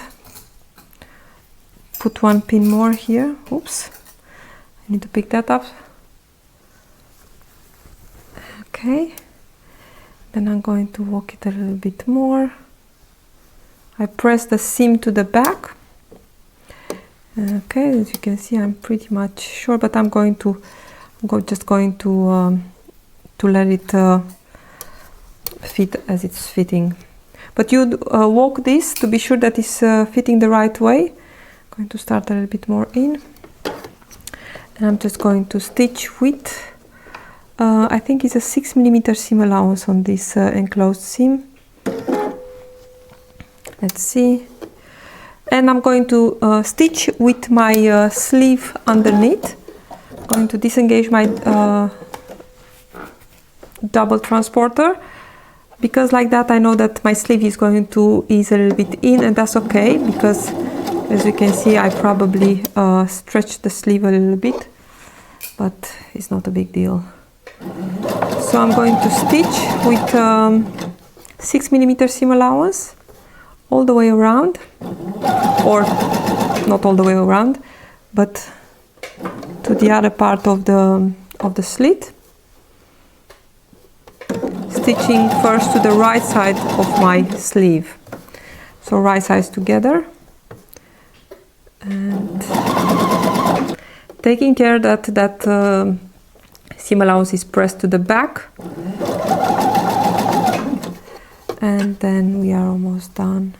Put one pin more here. Oops. I need to pick that up. Okay. Then I'm going to walk it a little bit more. I press the seam to the back. Okay, as you can see, I'm pretty much sure, but I'm going to just going to let it fit as it's fitting. But you walk this to be sure that it's fitting the right way. I'm going to start a little bit more in. And I'm just going to stitch with, I think it's a 6mm seam allowance on this enclosed seam. Let's see. And I'm going to stitch with my sleeve underneath. I'm going to disengage my double transporter, because like that I know that my sleeve is going to ease a little bit in, and that's okay, because as you can see I probably stretched the sleeve a little bit, but it's not a big deal. So I'm going to stitch with 6mm seam allowance all the way around, or not all the way around, but to the other part of the slit. Stitching first to the right side of my sleeve, so right sides together, and taking care that seam allowance is pressed to the back, and then we are almost done.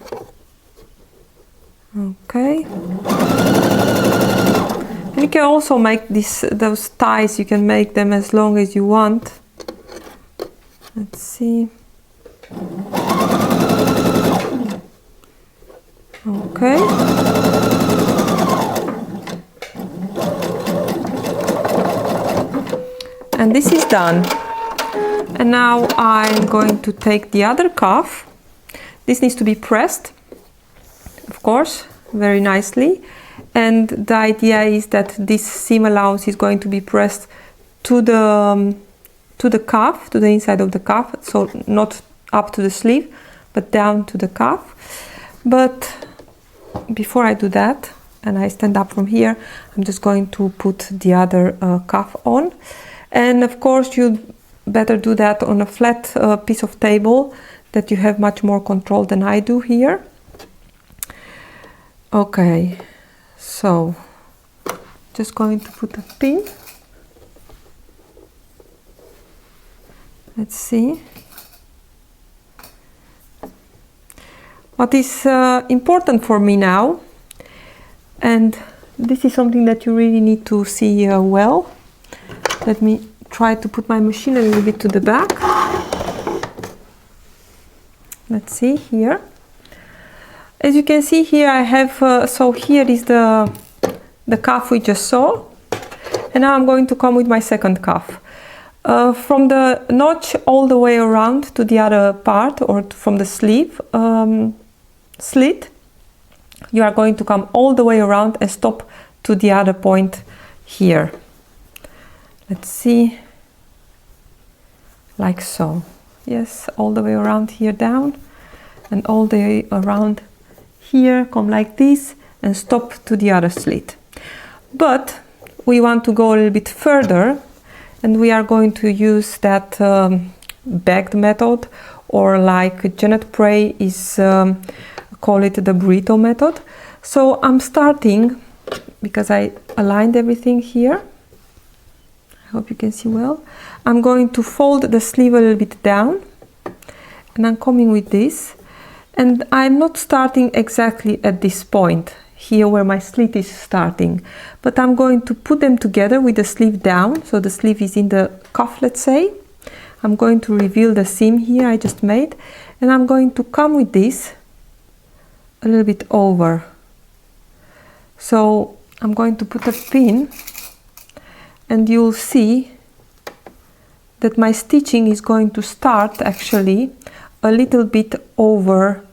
Okay. And you can also make those ties, you can make them as long as you want. Let's see. Okay. And this is done. And now I'm going to take the other cuff. This needs to be pressed, of course, very nicely. And the idea is that this seam allowance is going to be pressed to the cuff, to the inside of the cuff, so not up to the sleeve, but down to the cuff. But before I do that, and I stand up from here, I'm just going to put the other cuff on. And of course you better do that on a flat piece of table, that you have much more control than I do here. Okay, so just going to put a pin. Let's see. What is important for me now, and this is something that you really need to see well. Let me try to put my machine a little bit to the back. Let's see here. As you can see here, I have, so here is the cuff we just saw. And now I'm going to come with my second cuff. From the notch all the way around to the other part, or from the sleeve slit, you are going to come all the way around and stop to the other point here. Let's see, like so. Yes, all the way around here down, and all the way around here, come like this and stop to the other slit. But we want to go a little bit further, and we are going to use that bagged method, or like Janet Prey is call it the Buritto method. So I'm starting, because I aligned everything here, I hope you can see well, I'm going to fold the sleeve a little bit down, and I'm coming with this, and I'm not starting exactly at this point here where my slit is starting, but I'm going to put them together with the sleeve down, so the sleeve is in the cuff, let's say. I'm going to reveal the seam here I just made, and I'm going to come with this a little bit over. So I'm going to put a pin, and you'll see that my stitching is going to start actually a little bit over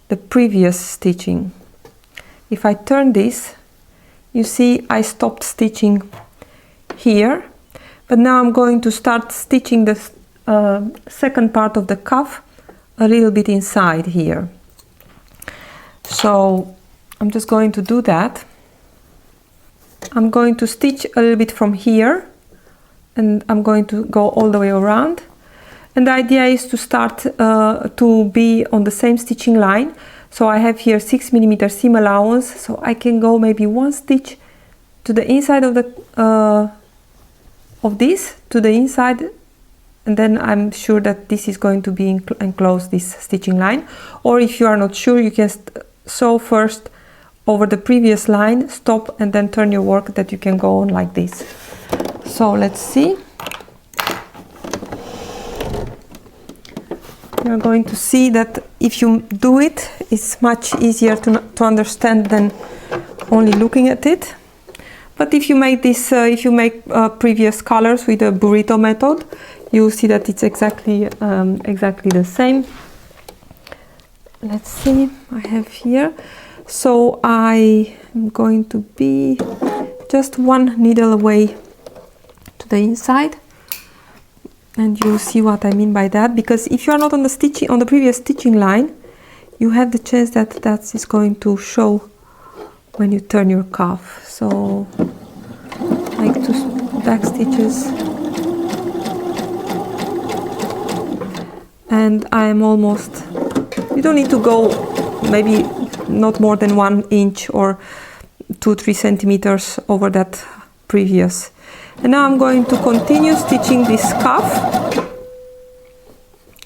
the previous stitching. If I turn this, you see I stopped stitching here, but now I'm going to start stitching the second part of the cuff a little bit inside here. So I'm just going to do that. I'm going to stitch a little bit from here, and I'm going to go all the way around. And the idea is to start to be on the same stitching line. So I have here 6mm seam allowance, so I can go maybe one stitch to the inside of the of this to the inside, and then I'm sure that this is going to be enclosed, this stitching line. Or if you are not sure, you can sew first over the previous line, stop, and then turn your work, that you can go on like this. So let's see. You're going to see that if you do it, it's much easier to understand than only looking at it. But if you make this, previous colors with the Buritto method, you'll see that it's exactly the same. Let's see, I have here. So I am going to be just one needle away to the inside. And you'll see what I mean by that, because if you are not on the previous stitching line, you have the chance that that is going to show when you turn your cuff. So like 2 back stitches, and I am almost, you don't need to go maybe not more than 1 inch or 2-3 centimeters over that previous. And now I'm going to continue stitching this cuff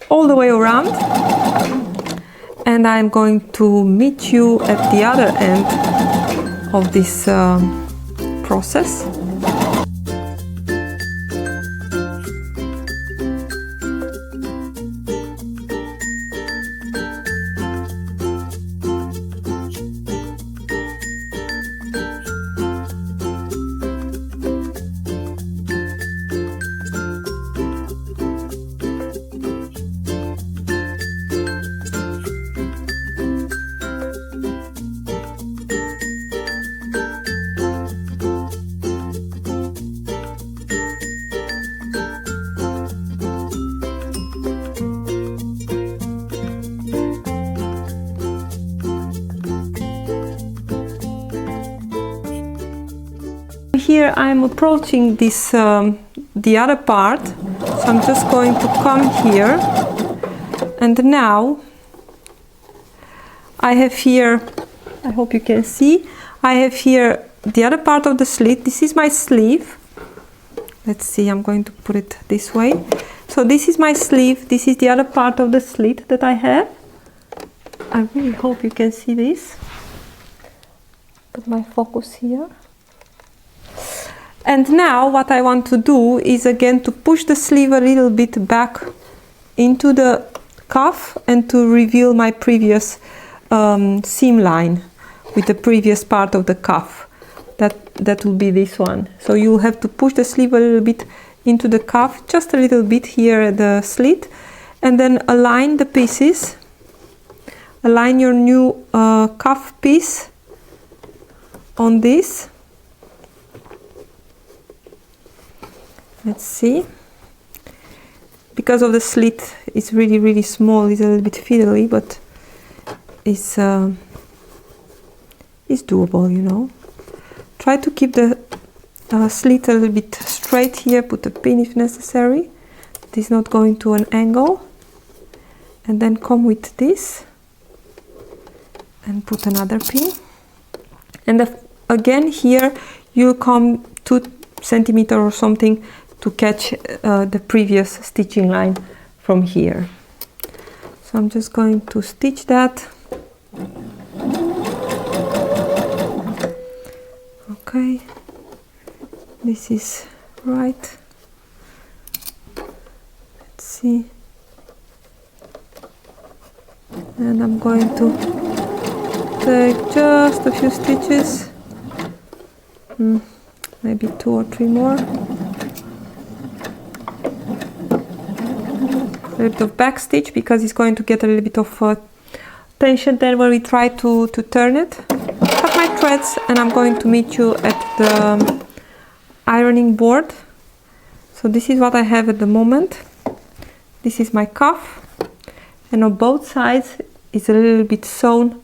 all the way around, and I'm going to meet you at the other end of this process. Here I'm approaching this the other part, so I'm just going to come here, and now I have here, I hope you can see, I have here the other part of the slit. This is my sleeve. Let's see, I'm going to put it this way. So this is my sleeve, this is the other part of the slit that I have. I really hope you can see this. Put my focus here. And now what I want to do is again to push the sleeve a little bit back into the cuff and to reveal my previous seam line with the previous part of the cuff. That will be this one. So you have to push the sleeve a little bit into the cuff, just a little bit here at the slit, and then align the pieces. Align your new cuff piece on this. Let's see. Because of the slit, it's really small. It's a little bit fiddly, but it's doable, you know. Try to keep the slit a little bit straight here. Put a pin if necessary. It is not going to an angle. And then come with this and put another pin. And again here you come 2 centimeters or something to catch the previous stitching line from here. So I'm just going to stitch that. Okay, this is right. Let's see. And I'm going to take just a few stitches, maybe 2 or 3 more. A little bit of back stitch because it's going to get a little bit of tension there when we try to turn it. Cut my threads, and I'm going to meet you at the ironing board. So this is what I have at the moment. This is my cuff, and on both sides is a little bit sewn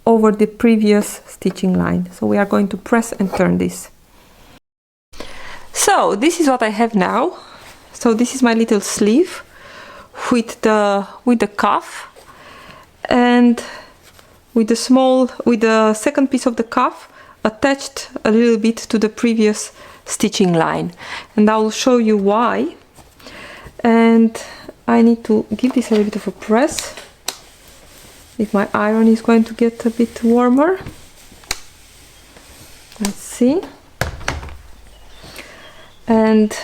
over the previous stitching line. So we are going to press and turn this. So this is what I have now. So this is my little sleeve with the cuff, and with the second piece of the cuff attached a little bit to the previous stitching line, and I will show you why. And I need to give this a little bit of a press if my iron is going to get a bit warmer. Let's see. And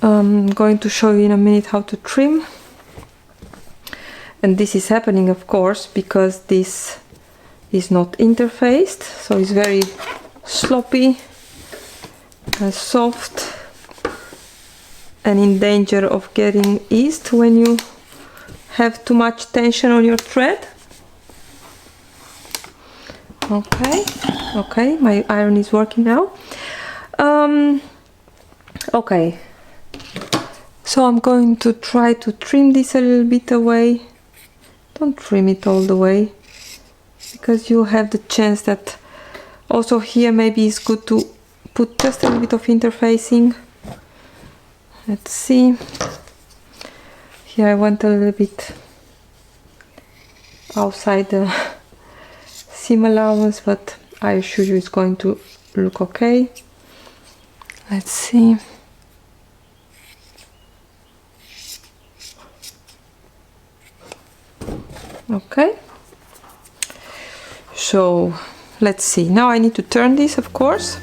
I'm going to show you in a minute how to trim. And this is happening, of course, because this is not interfaced, so it's very sloppy and soft and in danger of getting eased when you have too much tension on your thread. Okay, my iron is working now. Okay, so I'm going to try to trim this a little bit away. Don't trim it all the way, because you have the chance that also here maybe it's good to put just a little bit of interfacing. Let's see. Here I went a little bit outside the seam allowance, but I assure you it's going to look okay. Let's see. Okay. So let's see. Now I need to turn this, of course.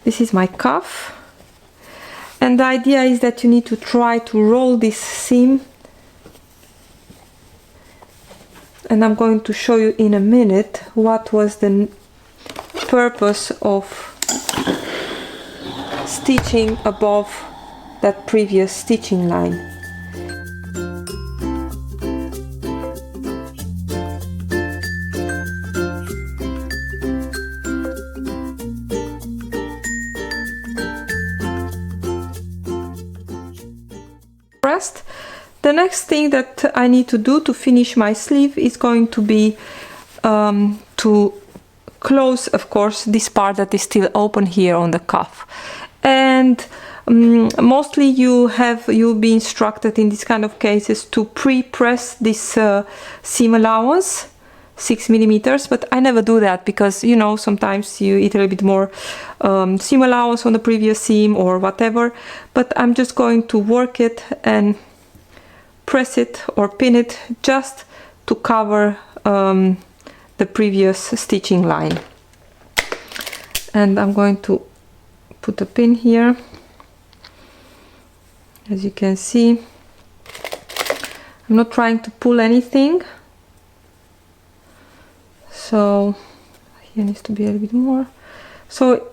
This is my cuff, and the idea is that you need to try to roll this seam, and I'm going to show you in a minute what was the purpose of stitching above that previous stitching line. The next thing that I need to do to finish my sleeve is going to be to close, of course, this part that is still open here on the cuff. And mostly you'll be instructed in this kind of cases to pre-press this seam allowance 6 millimeters, but I never do that because, you know, sometimes you eat a little bit more seam allowance on the previous seam or whatever, but I'm just going to work it and press it or pin it just to cover the previous stitching line. And I'm going to put a pin here. As you can see, I'm not trying to pull anything, so here needs to be a little bit more. So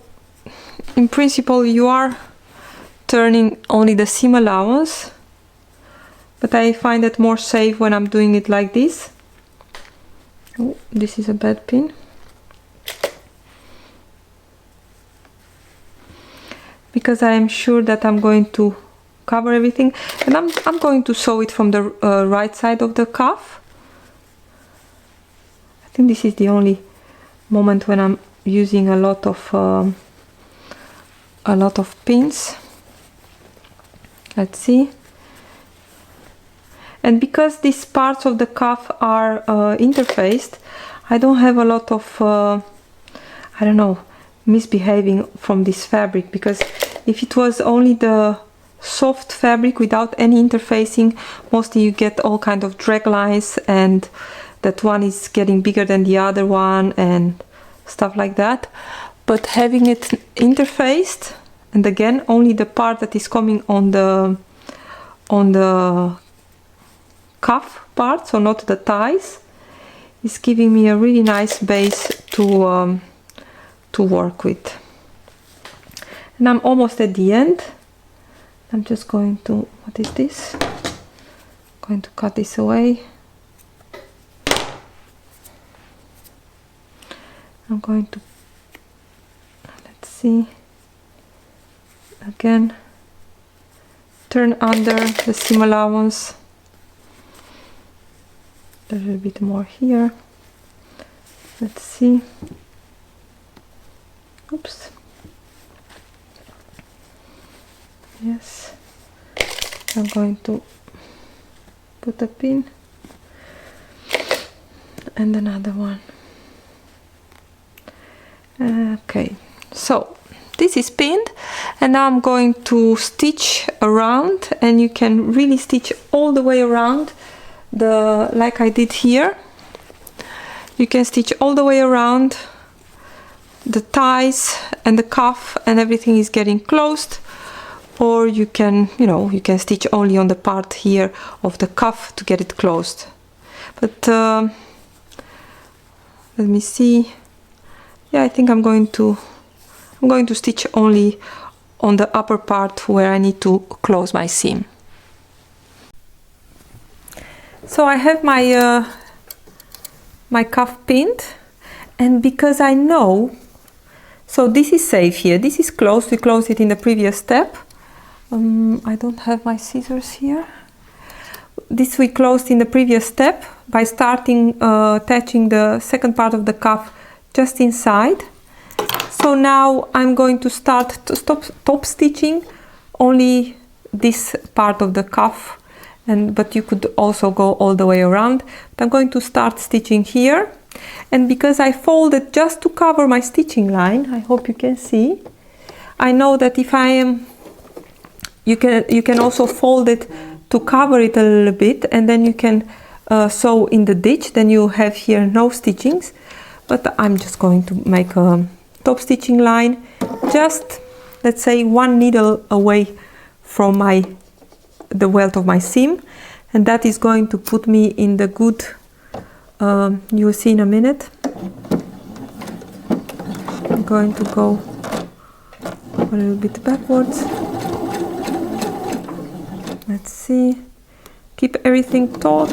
in principle you are turning only the seam allowance, but I find it more safe when I'm doing it like this. Oh, this is a bad pin. Because I am sure that I'm going to cover everything, and I'm going to sew it from the right side of the cuff. I think this is the only moment when I'm using a lot of pins. Let's see. And because these parts of the cuff are interfaced, I don't have a lot of I don't know, misbehaving from this fabric, because if it was only the soft fabric without any interfacing, mostly you get all kind of drag lines, and that one is getting bigger than the other one and stuff like that. But having it interfaced, and again only the part that is coming on the cuff part, so not the ties, is giving me a really nice base to work with. And I'm almost at the end. I'm just going to, what is this? Going to cut this away. I'm going to, let's see, again, turn under the seam allowance a little bit more here. Let's see. Oops. Yes. I'm going to put a pin and another one. Okay, so this is pinned, and now I'm going to stitch around, and you can really stitch all the way around the, like I did here. You can stitch all the way around the ties and the cuff, and everything is getting closed. Or you can, you can stitch only on the part here of the cuff to get it closed. But let me see. Yeah, I think I'm going to stitch only on the upper part where I need to close my seam. So I have my my cuff pinned, and because I know, so this is safe here, this is closed, we closed it in the previous step. I don't have my scissors here. This we closed in the previous step by starting attaching the second part of the cuff just inside. So now I'm going to start to top stitching only this part of the cuff, but you could also go all the way around. But I'm going to start stitching here, and because I folded just to cover my stitching line, I hope you can see, I know that if I am, you can also fold it to cover it a little bit, and then you can sew in the ditch, then you have here no stitchings. But I'm just going to make a top stitching line, just let's say 1 needle away from the wealth of my seam, and that is going to put me in the good, you will see in a minute. I'm going to go a little bit backwards. Let's see, keep everything taut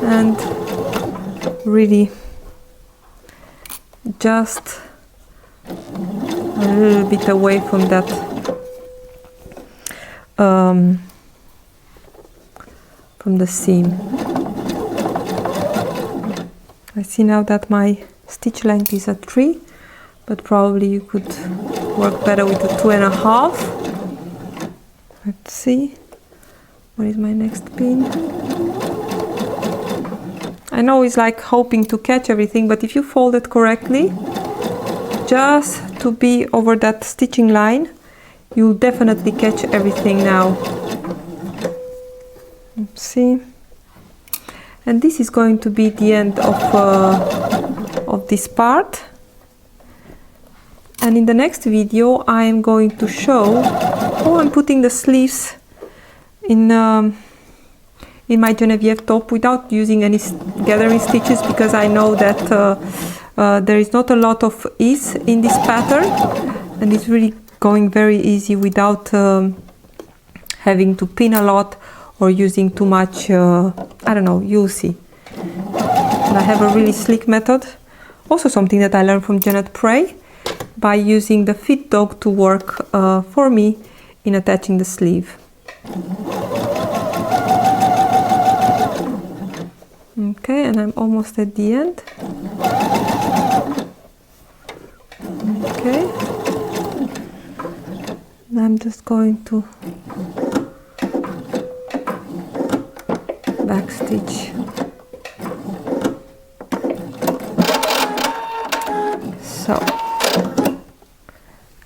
and really just a little bit away from that from the seam. I see now that my stitch length is at 3, but probably you could work better with a 2.5. Let's see, where is my next pin? I know it's like hoping to catch everything, but if you fold it correctly, just to be over that stitching line, you'll definitely catch everything now. Let's see. And this is going to be the end of this part. And in the next video, I am going to show how I'm putting the sleeves in my Genevieve top without using any gathering stitches, because I know that there is not a lot of ease in this pattern, and it's really going very easy without having to pin a lot or using too much, I don't know, you'll see. And I have a really slick method, also something that I learned from Janet Prey, by using the fit dog to work for me in attaching the sleeve. Okay, and I'm almost at the end. Okay, and I'm just going to back stitch. So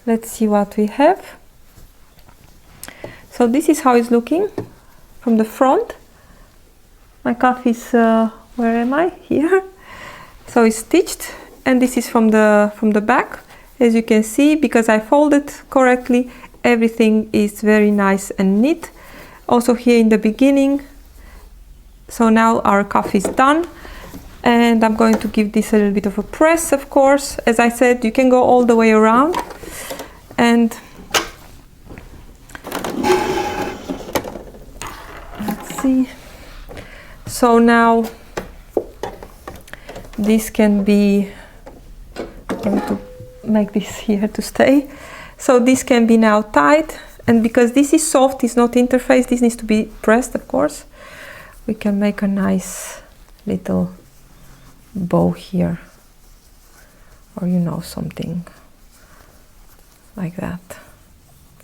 let's see what we have. So this is how it's looking from the front. My cuff is, where am I? Here. So it's stitched, and this is from the back. As you can see, because I folded correctly, everything is very nice and neat. Also here in the beginning. So now our cuff is done, and I'm going to give this a little bit of a press, of course. As I said, you can go all the way around, and let's see. So now this can be, I'm going to make this here to stay. So this can be now tied, and because this is soft, it's not interfaced, this needs to be pressed, of course. we can make a nice little bow here, or you know, something like that.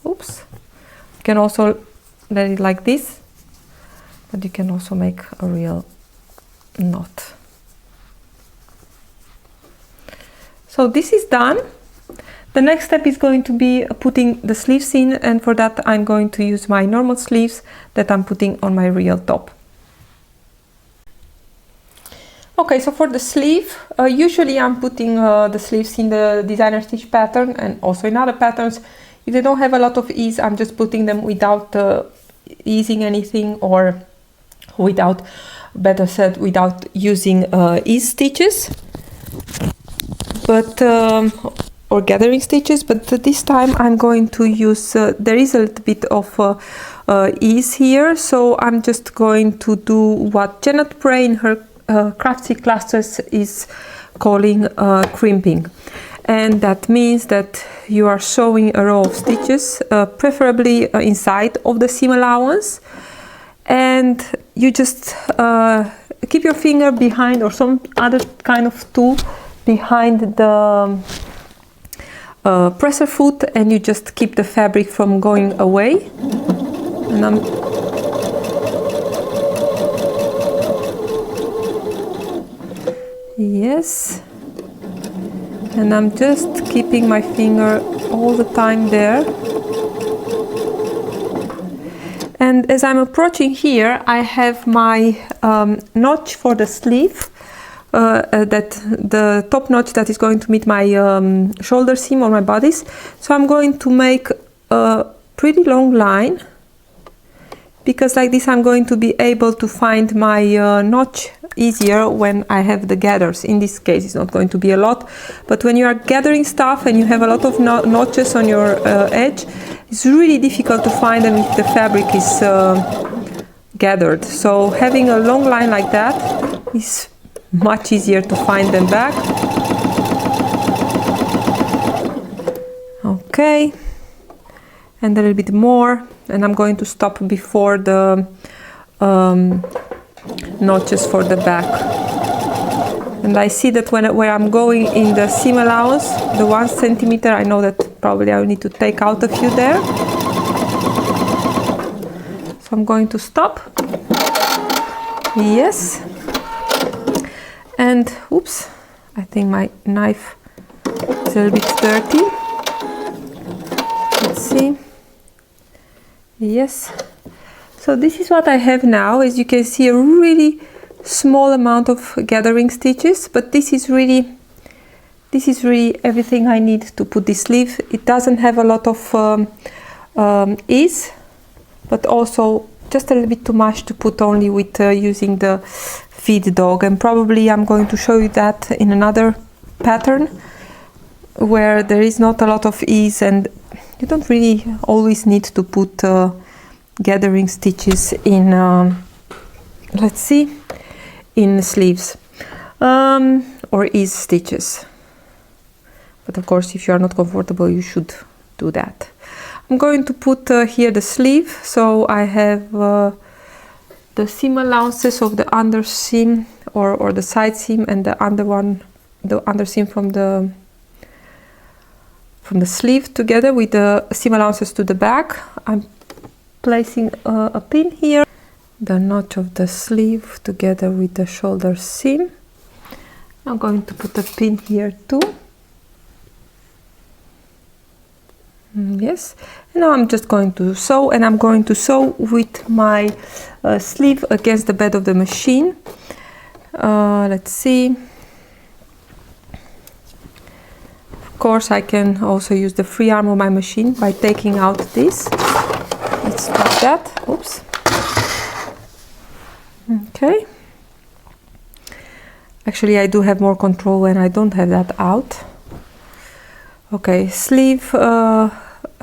Oops. You can also let it like this, but you can also make a real knot. So this is done. The next step is going to be putting the sleeves in, and for that I'm going to use my normal sleeves that I'm putting on my real top. Okay, so for the sleeve, usually I'm putting the sleeves in the designer stitch pattern and also in other patterns. If they don't have a lot of ease, I'm just putting them without easing anything, or without, better said, without using ease stitches, but or gathering stitches. But this time I'm going to use, there is a little bit of ease here, so I'm just going to do what Janet Bray in her craftsy classes is calling crimping, and that means that you are sewing a row of stitches, preferably inside of the seam allowance, and you just keep your finger behind, or some other kind of tool behind the presser foot, and you just keep the fabric from going away. And yes, and I'm just keeping my finger all the time there. And as I'm approaching here, I have my notch for the sleeve, that the top notch that is going to meet my shoulder seam or my bodice. So I'm going to make a pretty long line, because like this I'm going to be able to find my notch easier when I have the gathers. In this case it's not going to be a lot, but when you are gathering stuff and you have a lot of notches on your edge, it's really difficult to find them if the fabric is gathered. So having a long line like that is much easier to find them back. Okay, and a little bit more, and I'm going to stop before the notches for the back. And I see that where I'm going in the seam allowance, the 1 centimeter, I know that probably I will need to take out a few there. So I'm going to stop. Yes. And oops, I think my knife is a little bit dirty. Let's see. Yes. So this is what I have now. As you can see, a really small amount of gathering stitches, but this is really everything I need to put this sleeve. It doesn't have a lot of ease, but also just a little bit too much to put only with using the feed dog. And probably I'm going to show you that in another pattern where there is not a lot of ease, and you don't really always need to put gathering stitches in let's see, in sleeves or ease stitches. But of course, if you are not comfortable, you should do that. I'm going to put here the sleeve. So I have the seam allowances of the under seam or the side seam, and the under seam from the sleeve together with the seam allowances to the back. I'm placing a pin here, the notch of the sleeve together with the shoulder seam. I'm going to put a pin here too. Yes, and now I'm just going to sew, and I'm going to sew with my sleeve against the bed of the machine. Let's see. Of course, I can also use the free arm of my machine by taking out this. Let's stop that. Oops. Okay. Actually, I do have more control when I don't have that out. Okay, sleeve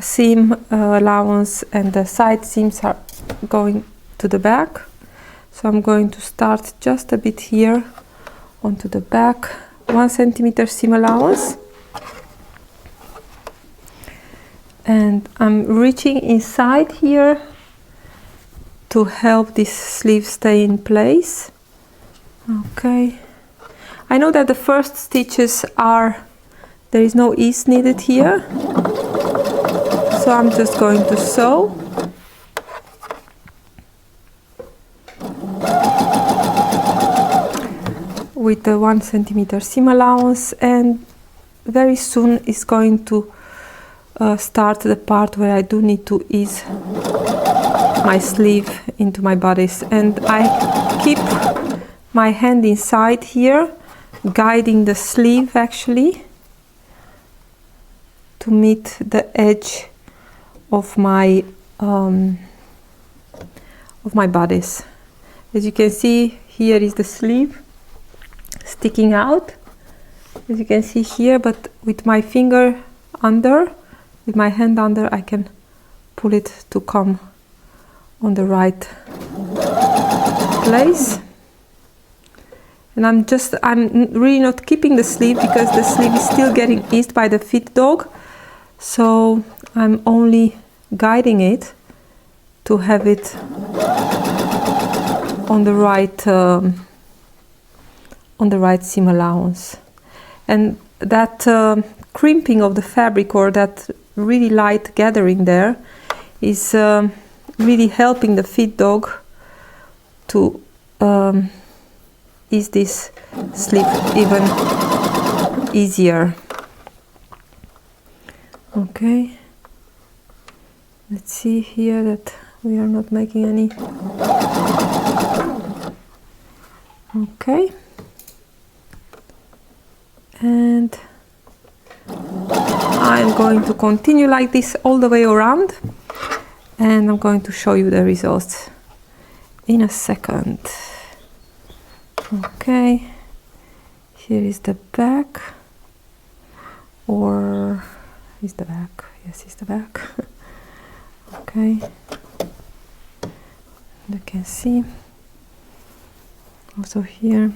seam allowance and the side seams are going to the back. So I'm going to start just a bit here onto the back, 1 centimeter seam allowance. And I'm reaching inside here to help this sleeve stay in place. Okay, I know that the first stitches there is no ease needed here, so I'm just going to sew. With the 1 centimeter seam allowance, and very soon is going to start the part where I do need to ease my sleeve into my bodice, and I keep my hand inside here, guiding the sleeve actually to meet the edge of my bodice. As you can see, here is the sleeve sticking out, as you can see here, but with my finger under, with my hand under, I can pull it to come on the right place. And I'm really not keeping the sleeve because the sleeve is still getting eased by the fit dog, so I'm only guiding it to have it on the right seam allowance. And that crimping of the fabric, or that really light gathering there, is really helping the fit dog to ease this sleeve even easier. Okay, let's see here that we are not making any. Okay, and I'm going to continue like this all the way around, and I'm going to show you the results in a second. Okay, here is the back, or is the back? Yes, it's the back. Okay, you can see also here.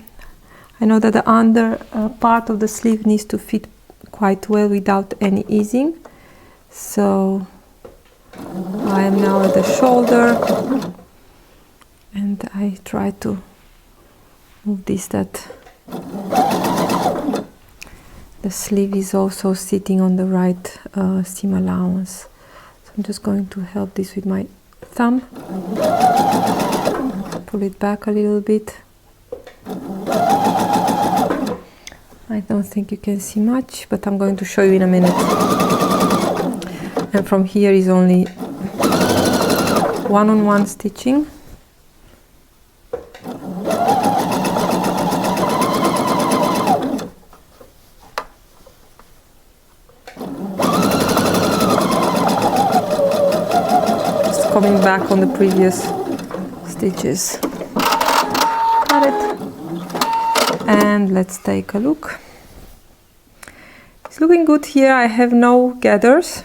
I know that the under part of the sleeve needs to fit quite well without any easing, so I am now at the shoulder, and I try to move this, that the sleeve is also sitting on the right seam allowance. So I'm just going to help this with my thumb, pull it back a little bit. I don't think you can see much, but I'm going to show you in a minute. And from here is only one-on-one stitching. Just coming back on the previous stitches. Got it. And let's take a look. It's looking good here. I have no gathers.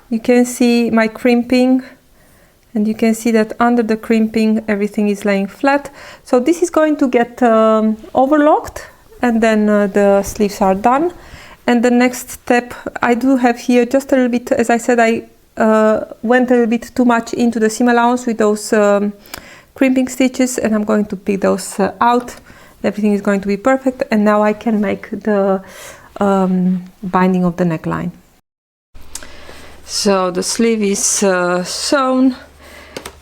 You can see my crimping, and you can see that under the crimping everything is laying flat. So this is going to get overlocked, and then the sleeves are done. And the next step, I do have here just a little bit, as I said, I went a little bit too much into the seam allowance with those crimping stitches, and I'm going to pick those out. Everything is going to be perfect, and now I can make the binding of the neckline. So the sleeve is sewn,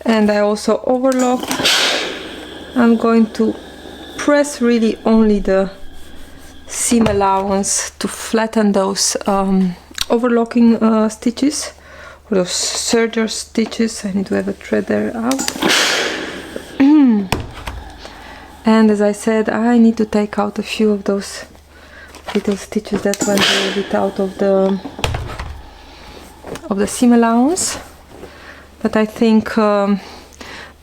and I also overlocked. I'm going to press really only the seam allowance to flatten those overlocking stitches, or those serger stitches. I need to have a thread there out. And as I said, I need to take out a few of those little stitches that went a little bit out of the seam allowance. But I think the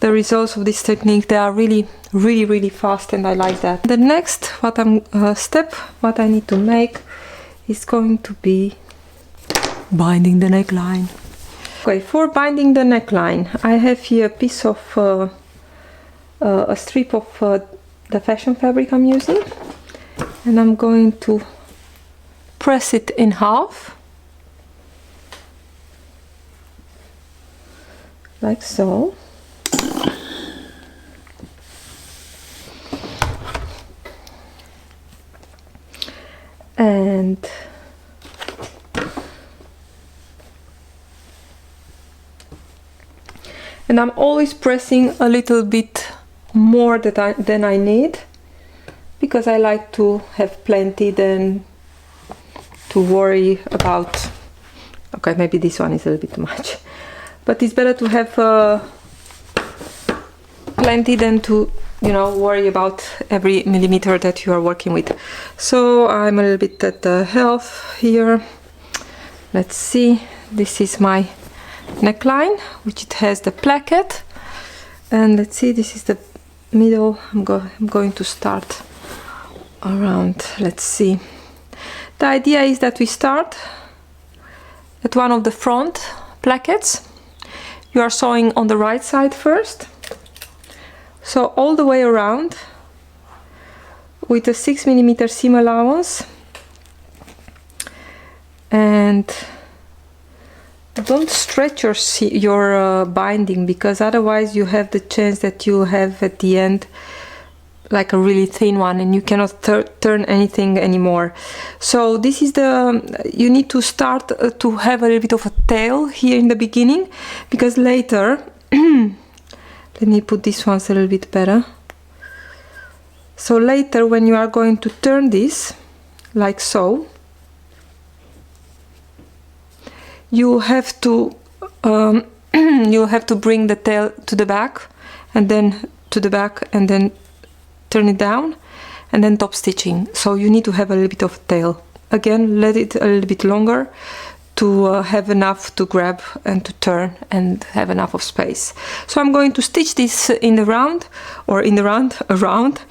results of this technique, they are really fast, and I like that. The next what I need to make is going to be binding the neckline. Okay, for binding the neckline, I have here a piece of a strip of the fashion fabric I'm using, and I'm going to press it in half, like so. and I'm always pressing a little bit more than I need, because I like to have plenty than to worry about. Okay, maybe this one is a little bit too much, but it's better to have plenty than to, you know, worry about every millimeter that you are working with. So I'm a little bit at the half here. Let's see, this is my neckline, which it has the placket, and let's see, this is the middle. I'm going to start around, let's see. The idea is that we start at one of the front plackets. You are sewing on the right side first, so all the way around with a 6mm seam allowance, and don't stretch your binding, because otherwise you have the chance that you have at the end like a really thin one and you cannot turn anything anymore. So this is you need to start to have a little bit of a tail here in the beginning, because later let me put this one a little bit better. So later when you are going to turn this like so, you have to bring the tail to the back, and then to the back, and then turn it down, and then top stitching. So you need to have a little bit of tail. Again, let it a little bit longer to have enough to grab and to turn and have enough of space. So I'm going to stitch this in the round, or in the round around,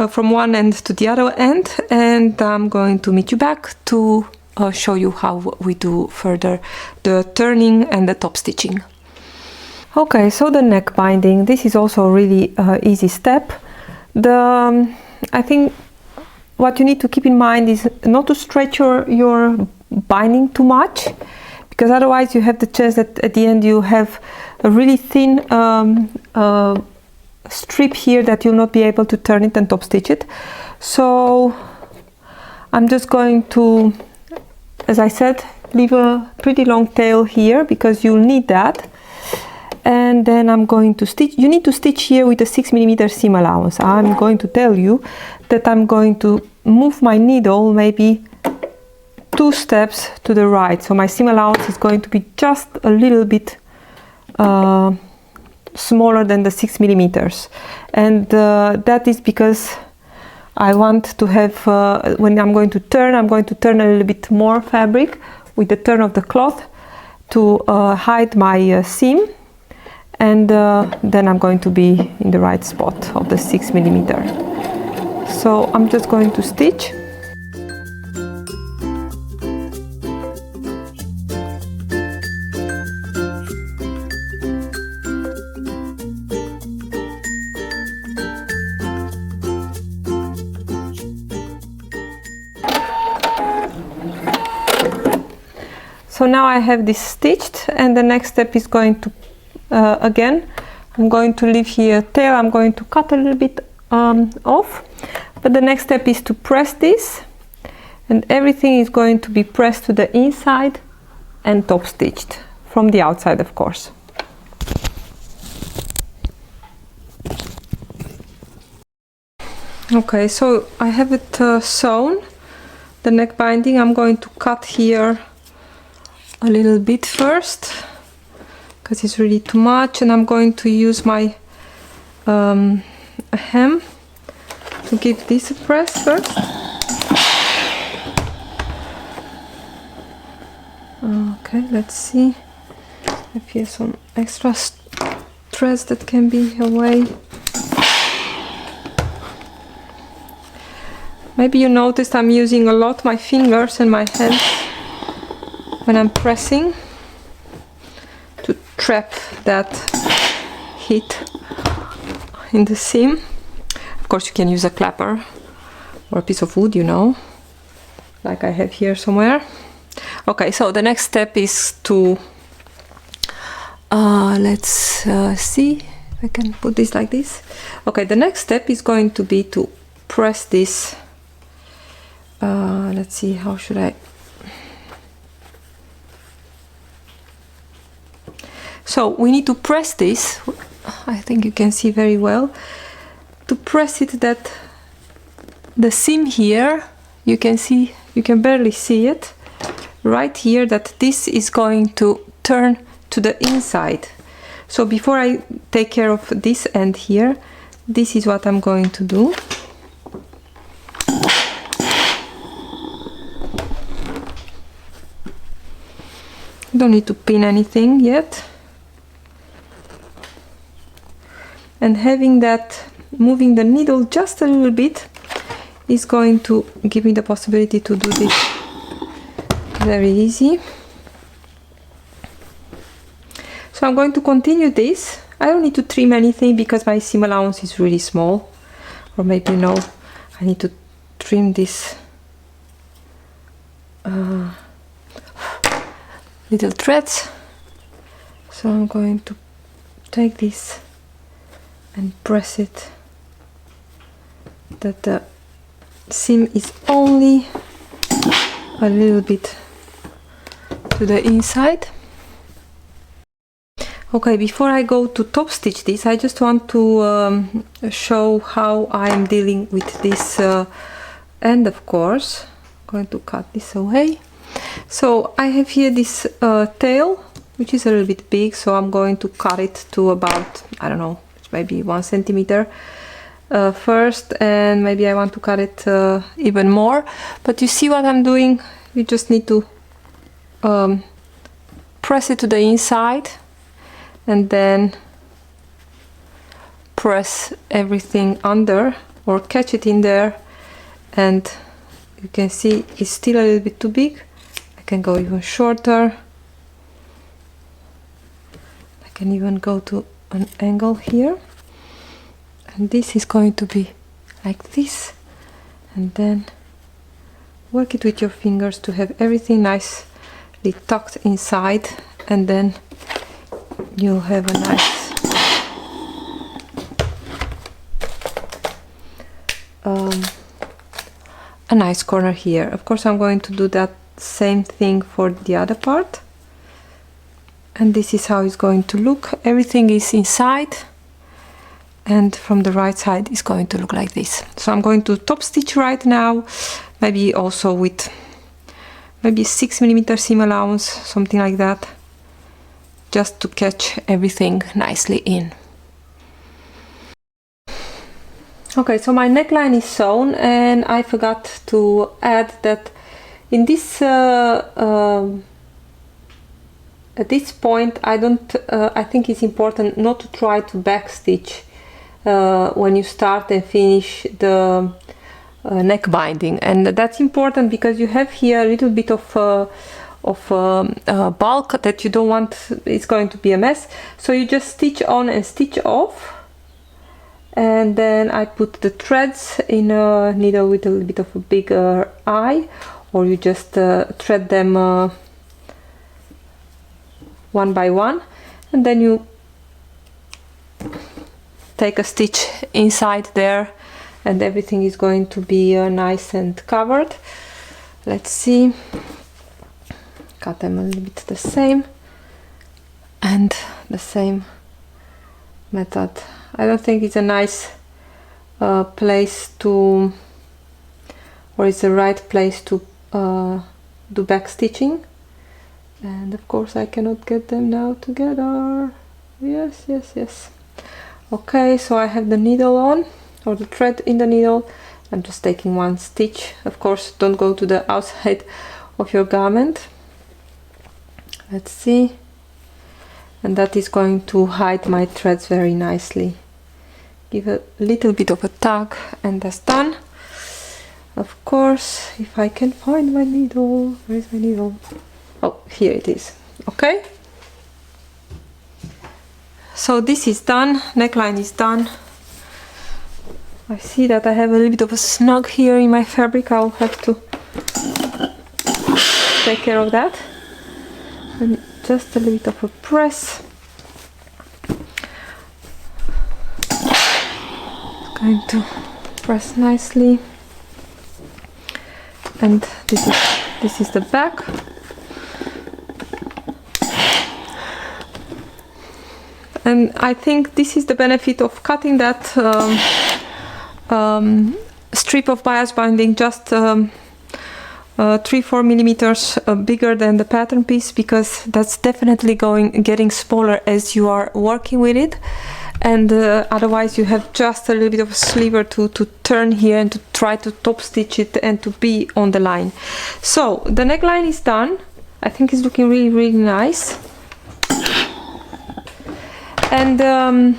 from one end to the other end, and I'm going to meet you back to show you how we do further the turning and the top stitching. Okay, so the neck binding, this is also a really easy step. I think what you need to keep in mind is not to stretch your binding too much, because otherwise you have the chance that at the end you have a really thin strip here that you'll not be able to turn it and top stitch it. So I'm just going to, as I said, leave a pretty long tail here, because you'll need that. And then I'm going to stitch. You need to stitch here with a 6mm seam allowance. I'm going to tell you that I'm going to move my needle maybe 2 steps to the right. So my seam allowance is going to be just a little bit smaller than the 6mm. And that is because I want to have, when I'm going to turn a little bit more fabric with the turn of the cloth to hide my seam. And then I'm going to be in the right spot of the 6mm. So I'm just going to stitch. So now I have this stitched, and the next step is going to again, I'm going to leave here a tail. I'm going to cut a little bit off, but the next step is to press this, and everything is going to be pressed to the inside and top stitched from the outside, of course. Okay, so I have it sewn, the neck binding. I'm going to cut here a little bit first, because it's really too much, and I'm going to use my hem to give this a press first. Okay, let's see if here's some extra threads that can be away. Maybe you noticed I'm using a lot my fingers and my hands when I'm pressing, to trap that heat in the seam. Of course you can use a clapper or a piece of wood, you know, like I have here somewhere. Okay, so the next step is to let's see if I can put this like this. Okay, the next step is going to be to press this. Let's see, how should I? So we need to press this, I think you can see very well, to press it that the seam here, you can barely see it, right here, that this is going to turn to the inside. So before I take care of this end here, this is what I'm going to do. Don't need to pin anything yet. And having that, moving the needle just a little bit is going to give me the possibility to do this very easy. So I'm going to continue this. I don't need to trim anything because my seam allowance is really small, or maybe no, I need to trim this little threads. So I'm going to take this and press it that the seam is only a little bit to the inside. Okay, before I go to top stitch this, I just want to show how I am dealing with this end, of course. I'm going to cut this away. So I have here this tail, which is a little bit big, so I'm going to cut it to about, I don't know, maybe 1 centimeter first, and maybe I want to cut it even more. But you see what I'm doing? You just need to press it to the inside and then press everything under, or catch it in there, and you can see it's still a little bit too big. I can go even shorter. I can even go to an angle here, and this is going to be like this, and then work it with your fingers to have everything nicely tucked inside, and then you'll have a nice corner here. Of course, I'm going to do that same thing for the other part, and this is how it's going to look. Everything is inside, and from the right side is going to look like this. So I'm going to top stitch right now, maybe also with maybe 6mm seam allowance, something like that, just to catch everything nicely in. Okay, so my neckline is sewn, and I forgot to add that in this at this point I think it's important not to try to backstitch when you start and finish the neck binding, and that's important because you have here a little bit of bulk that you don't want. It's going to be a mess, so you just stitch on and stitch off, and then I put the threads in a needle with a little bit of a bigger eye, or you just thread them one by one, and then you take a stitch inside there, and everything is going to be nice and covered. Let's see, cut them a little bit the same, and the same method. I don't think it's a nice place to, or it's the right place to do back stitching. And of course I cannot get them now together. Yes. Okay, so I have the needle on, or the thread in the needle. I'm just taking one stitch. Of course, don't go to the outside of your garment. Let's see. And that is going to hide my threads very nicely. Give a little bit of a tug, and that's done. Of course, if I can find my needle. Where is my needle? Oh, here it is. Okay. So this is done, neckline is done. I see that I have a little bit of a snug here in my fabric. I'll have to take care of that. And just a little bit of a press. Going to press nicely. And this is the back. And I think this is the benefit of cutting that strip of bias binding just 3-4 millimeters bigger than the pattern piece, because that's definitely getting smaller as you are working with it. And otherwise you have just a little bit of a sliver to turn here and to try to top stitch it and to be on the line. So the neckline is done. I think it's looking really, really nice. And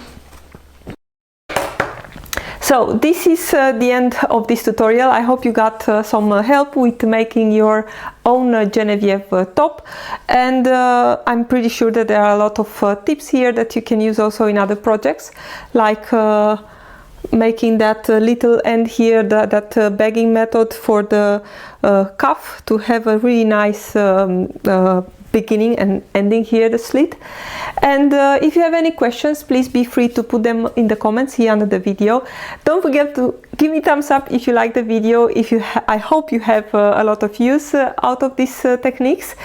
so this is the end of this tutorial. I hope you got some help with making your own Genevieve top, and I'm pretty sure that there are a lot of tips here that you can use also in other projects, like making that little end here, that bagging method for the cuff, to have a really nice beginning and ending here, the slit. And if you have any questions, please be free to put them in the comments here under the video. Don't forget to give me thumbs up if you like the video. If you I hope you have a lot of use out of these techniques.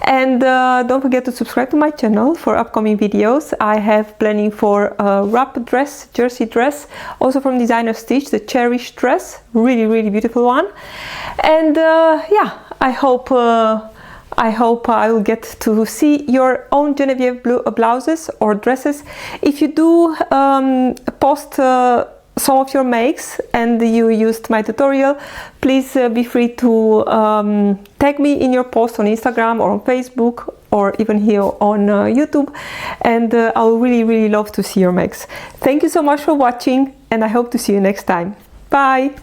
And don't forget to subscribe to my channel for upcoming videos. I have planning for a wrap dress, jersey dress, also from Designer Stitch, the Cherish dress, really, really beautiful one. And yeah, I hope I will get to see your own Genevieve blouses or dresses. If you do post some of your makes and you used my tutorial, please be free to tag me in your post on Instagram or on Facebook or even here on YouTube, and I will really, really love to see your makes. Thank you so much for watching, and I hope to see you next time. Bye!